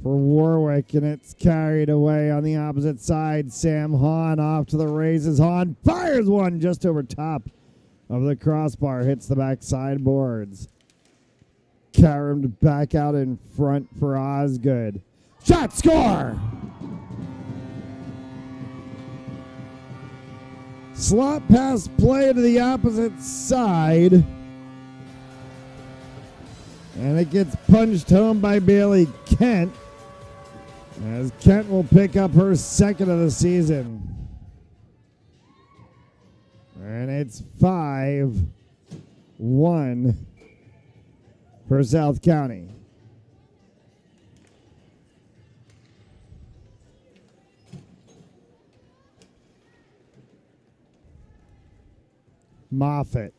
for Warwick, and it's carried away on the opposite side. Sam Hahn off to the races. Hahn fires one just over top of the crossbar, hits the backside boards. Carried back out in front for Osgood. Shot, score! Slot pass play to the opposite side. And it gets punched home by Bailey Kent, as Kent will pick up her second of the season. And it's 5-1 for South County. Moffitt.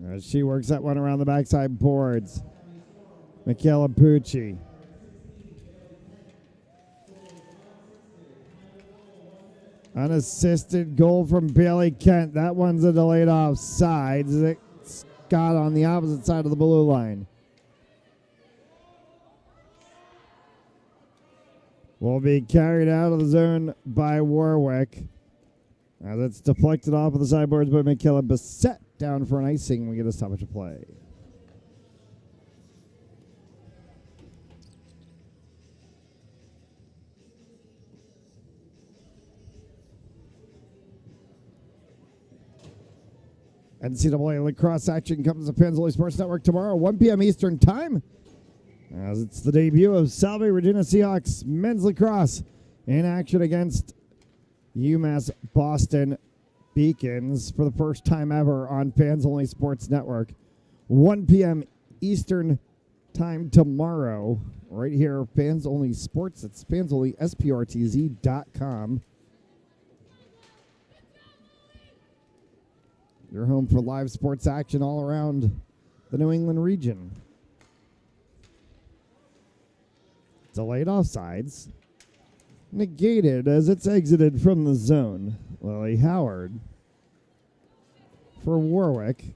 As she works that one around the backside boards. Michaela Pucci. Unassisted goal from Bailey Kent. That one's a delayed offside. Scott on the opposite side of the blue line. Will be carried out of the zone by Warwick. As it's deflected off of the sideboards by Michaela Bissett, down for an icing. We get a stoppage of play. NCAA lacrosse action comes to Fans Only Sports Network tomorrow, 1 p.m. Eastern Time, as it's the debut of Salve Regina Seahawks men's lacrosse in action against UMass Boston Beacons for the first time ever on Fans Only Sports Network. 1 p.m. Eastern Time tomorrow, right here, Fans Only Sports. It's fansonlysportz.com. Your home for live sports action all around the New England region. Delayed offsides. Negated as it's exited from the zone. Lily Howard for Warwick.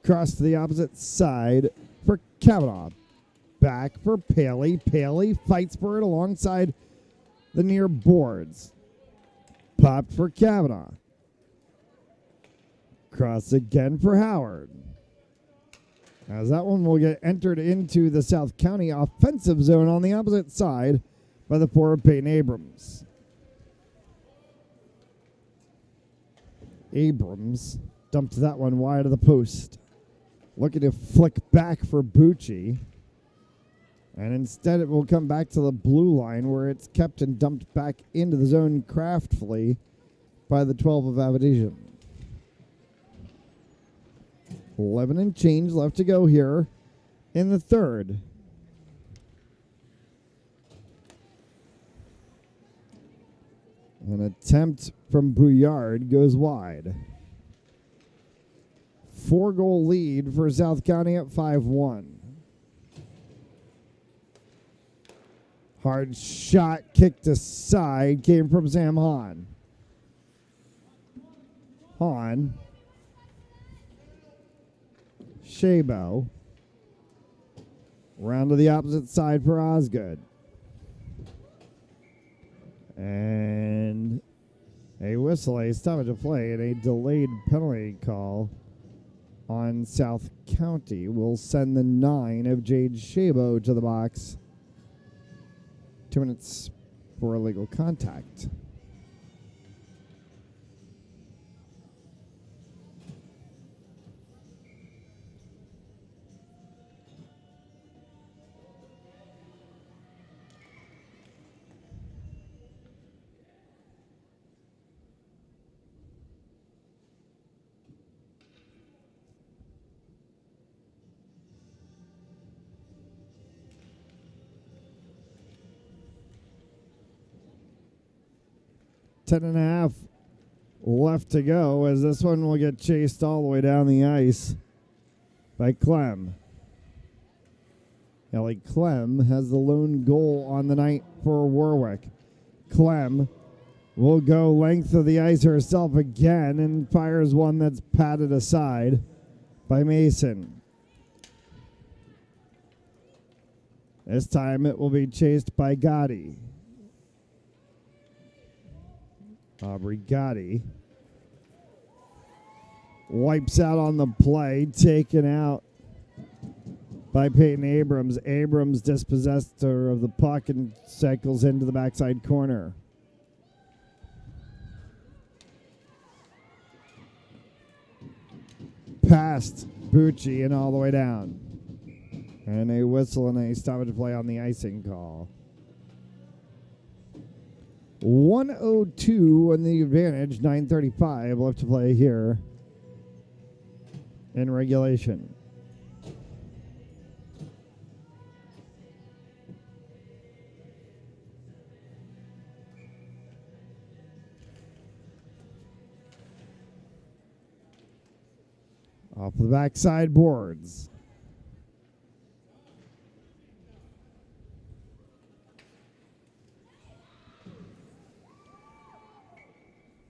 Cross to the opposite side for Kavanaugh. Back for Paley. Paley fights for it alongside the near boards. Popped for Kavanaugh. Cross again for Howard. As that one will get entered into the South County offensive zone on the opposite side by the forward Peyton Abrams. Abrams dumped that one wide of the post. Looking to flick back for Bucci. And instead it will come back to the blue line where it's kept and dumped back into the zone craftfully by the 12 of Avedisian. 11 and change left to go here in the third. An attempt from Bouillard goes wide. 4-goal lead for South County at 5-1. Hard shot kicked aside came from Sam Hahn. Hahn. Shabo. Round to the opposite side for Osgood. And a whistle, a stoppage of play, and a delayed penalty call on South County will send the 9 of Jade Shabo to the box. 2 minutes for illegal contact. Ten and a half left to go as this one will get chased all the way down the ice by Clem. Ellie Clem has the lone goal on the night for Warwick. Clem will go length of the ice herself again and fires one that's patted aside by Mason. This time it will be chased by Gotti. Aubrey Gotti wipes out on the play, taken out by Peyton Abrams. Abrams dispossessed her of the puck and cycles into the backside corner. Past Bucci and all the way down. And a whistle and a stoppage play on the icing call. 1:02 on the advantage, 9:35 left to play here in regulation. Off the backside boards.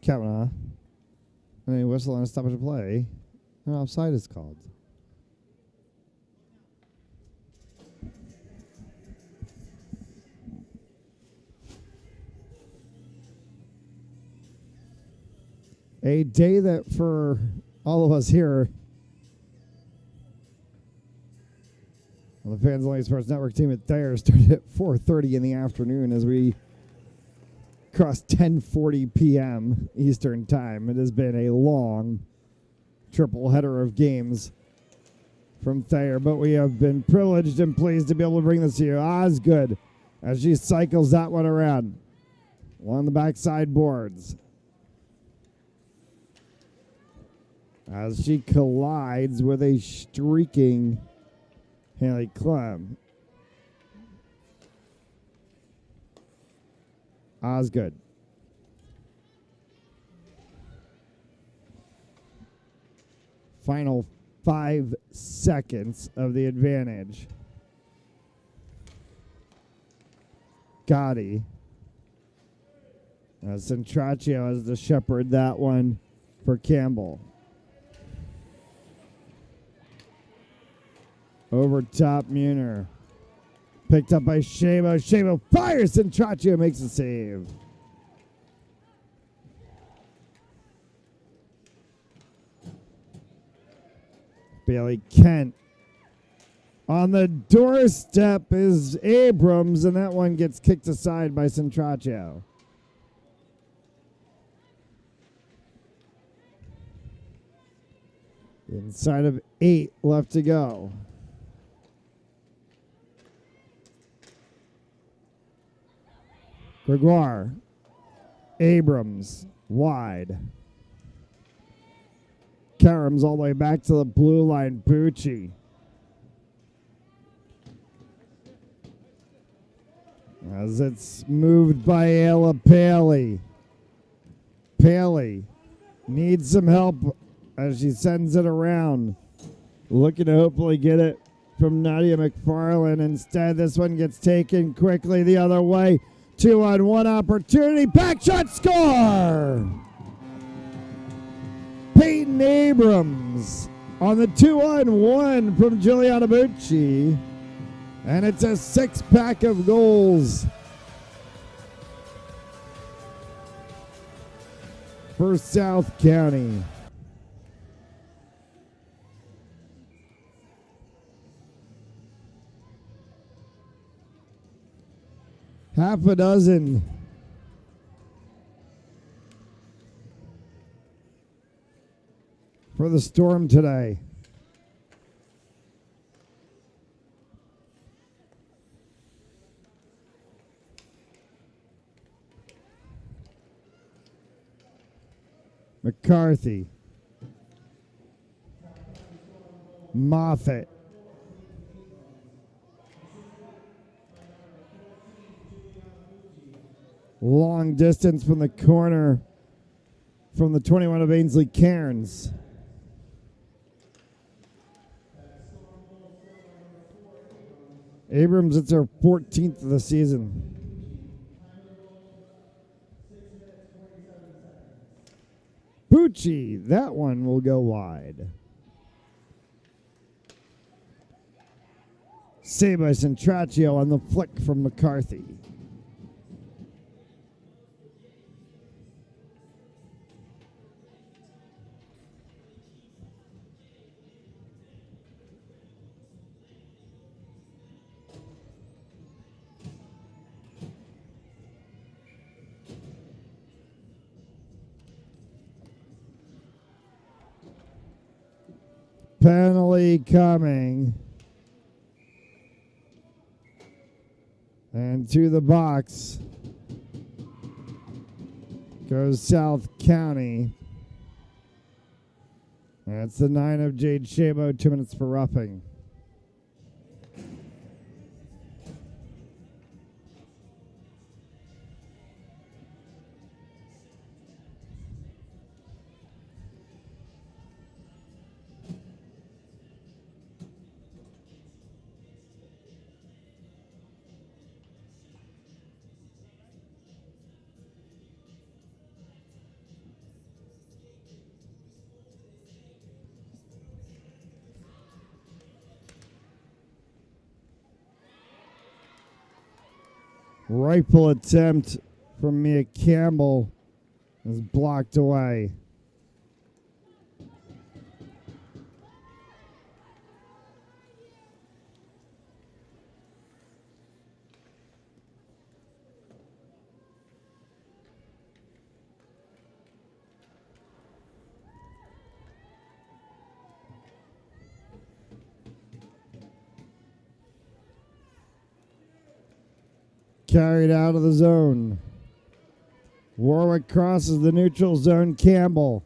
Kavanaugh. And a whistle and a stoppage of play. And offside is called. A day that for all of us here on the Fans Only Sports Network team at Thayer started at 4:30 in the afternoon as we crossed 10:40 p.m. Eastern Time. It has been a long triple header of games from Thayer, but we have been privileged and pleased to be able to bring this to you. Osgood as she cycles that one around along the backside boards. As she collides with a streaking Haley Clem. Osgood. Final 5 seconds of the advantage. Gotti. Centraccio has to shepherd that one for Campbell. Over top Muner. Picked up by Shabo. Shabo fires. Centraccio makes a save. Bailey Kent On the doorstep is Abrams, and that one gets kicked aside by Centraccio. Inside of 8 left to go. Gregoire. Abrams. Wide. Karams all the way back to the blue line. Bucci. As it's moved by Ayla Paley. Paley needs some help as she sends it around. Looking to hopefully get it from Nadia McFarland. Instead, this one gets taken quickly the other way. 2-on-1 opportunity. Back shot, score! Peyton Abrams on the 2-on-1 from Giuliana Bucci. And it's a 6-pack of goals for South County. Half a dozen. For the Storm today. McCarthy. Moffitt. Long distance from the corner from the 21 of Ainsley Cairns. Abrams, it's her 14th of the season. Bucci, that one will go wide. Saved by Centraccio on the flick from McCarthy. Penalty coming. And to the box goes South County. That's the 9 of Jade Shabo, 2 minutes for roughing. Rifle attempt from Mia Campbell is blocked away. Carried out of the zone. Warwick crosses the neutral zone. Campbell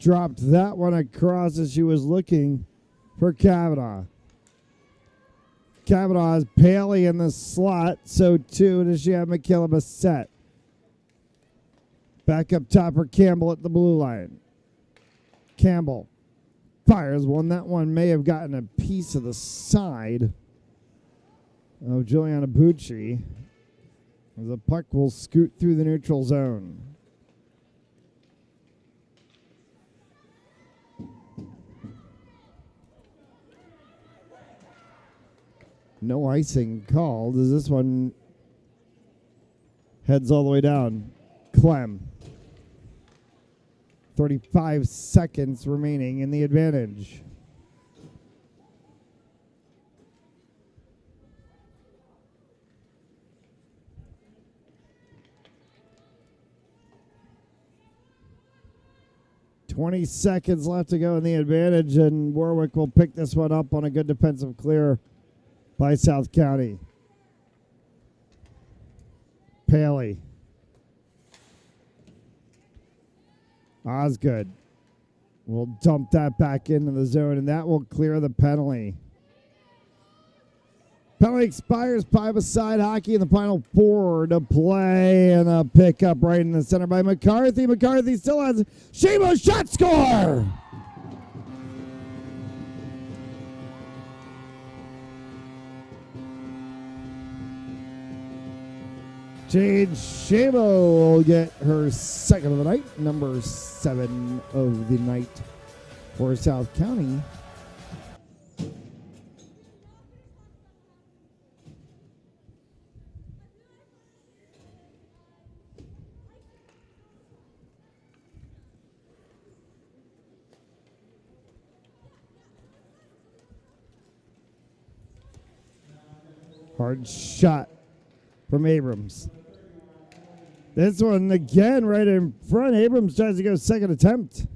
dropped that one across as she was looking for Kavanaugh. Kavanaugh has Paley in the slot, so too does she have Michaela Bassett. Back up top for Campbell at the blue line. Campbell fires one. That one may have gotten a piece of the side of Giuliana Bucci. The puck will scoot through the neutral zone. No icing called as this one heads all the way down. Clem. 35 seconds remaining in the advantage. 20 seconds left to go in the advantage, and Warwick will pick this one up on a good defensive clear by South County. Paley. Osgood will dump that back into the zone, and that will clear the penalty. Penalty expires. Five-a-side hockey in the final 4 to play, and a pickup right in the center by McCarthy. McCarthy still has Shabo shot score. Jade Shabo will get her second of the night, number 7 of the night for South County. Hard shot from Abrams. This one again right in front. Abrams tries to go second attempt.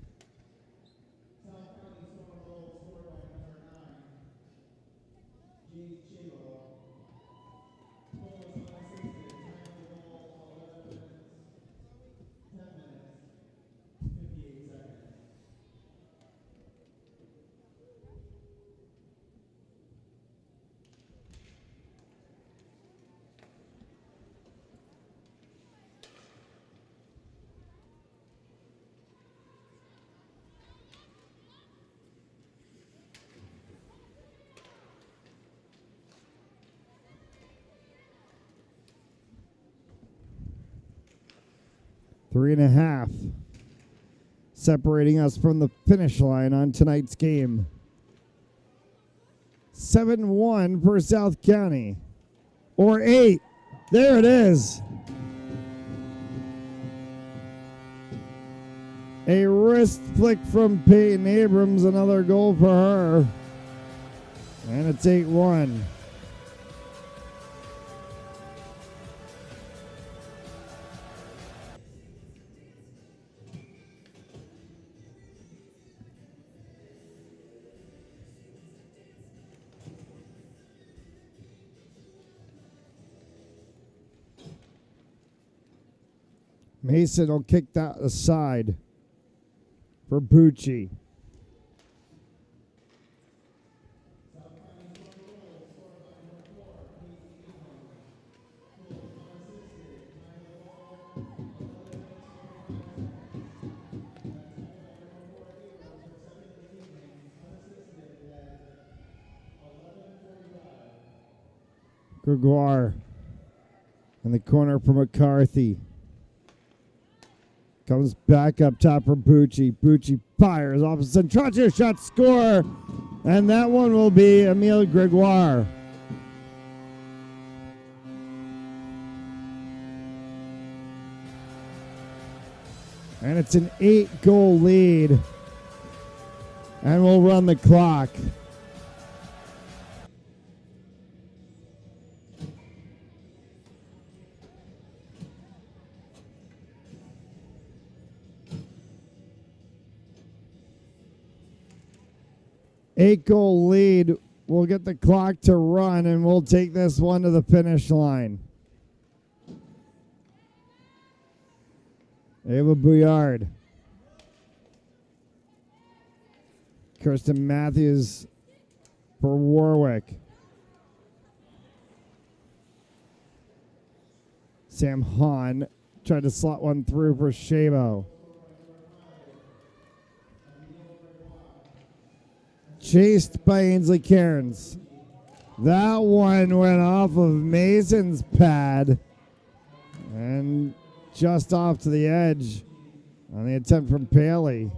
Three and a half separating us from the finish line on tonight's game. 7-1 for South County. Or 8. There it is. A wrist flick from Peyton Abrams. Another goal for her. And it's 8-1. Mason will kick that aside for Bucci. Gregoire in the corner for McCarthy. Comes back up top for Bucci. Bucci fires off of Centracio. Shot score. And that one will be Emile Gregoire. And it's an 8-goal lead. And we'll run the clock. Eight-goal lead. We'll get the clock to run, and we'll take this one to the finish line. Ava Bouillard. Kirsten Matthews for Warwick. Sam Hahn tried to slot one through for Shabo. Chased by Ainsley Cairns. That one went off of Mason's pad and just off to the edge on the attempt from Paley.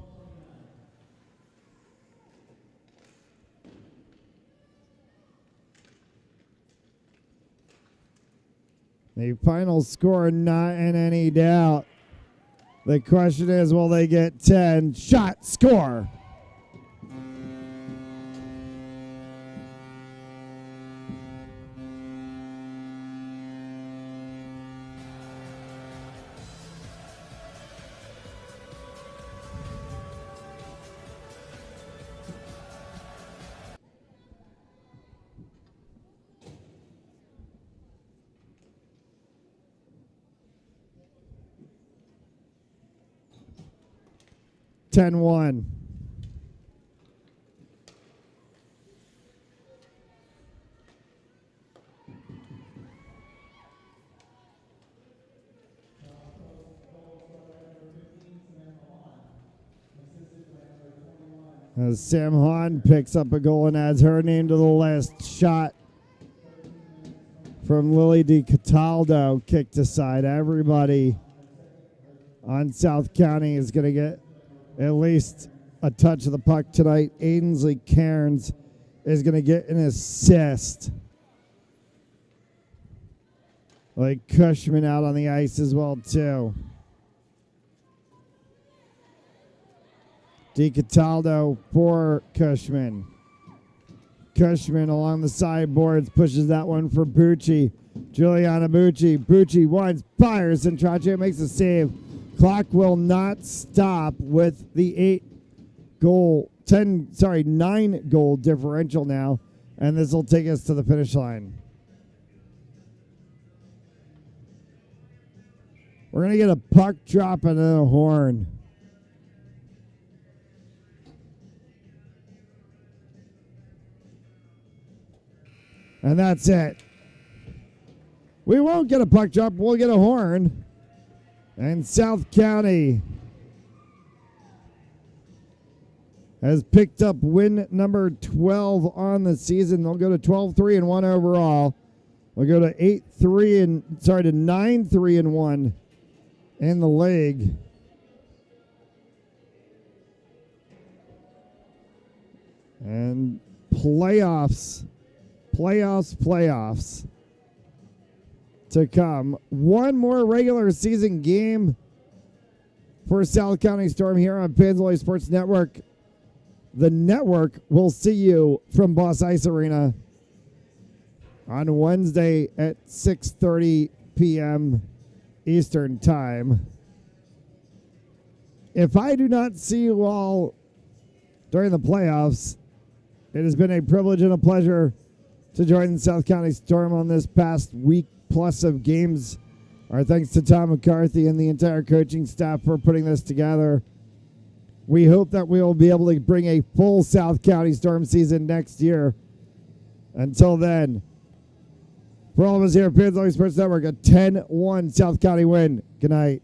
The final score not in any doubt. The question is, will they get 10? Shot, score. 10-1. As Sam Hahn picks up a goal and adds her name to the list. Shot from Lily Di Cataldo, kicked aside. Everybody on South County is going to get at least a touch of the puck tonight. Ainsley Cairns is going to get an assist. Like Cushman out on the ice as well, too. Di Cataldo for Cushman. Cushman along the sideboards pushes that one for Bucci. Juliana Bucci. Bucci once fires and Trache makes a save. Clock will not stop with the 9 goal differential now, and this will take us to the finish line. We're going to get a puck drop and then a horn. And that's it. We won't get a puck drop. We'll get a horn. And South County has picked up win number 12 on the season. They'll go to 12-3-1 overall. They'll go to 9-3-1 in the league. And playoffs to come. One more regular season game for South County Storm here on Paisley Sports Network. The network will see you from Boss Ice Arena on Wednesday at 6:30 p.m. Eastern Time. If I do not see you all during the playoffs, it has been a privilege and a pleasure to join the South County Storm on this past week plus of games. Our thanks to Tom McCarthy and the entire coaching staff for putting this together. We hope that we will be able to bring a full South County Storm season next year. Until then, for all of us here at Paisley Sports Network, a 10-1 South County win. Good night.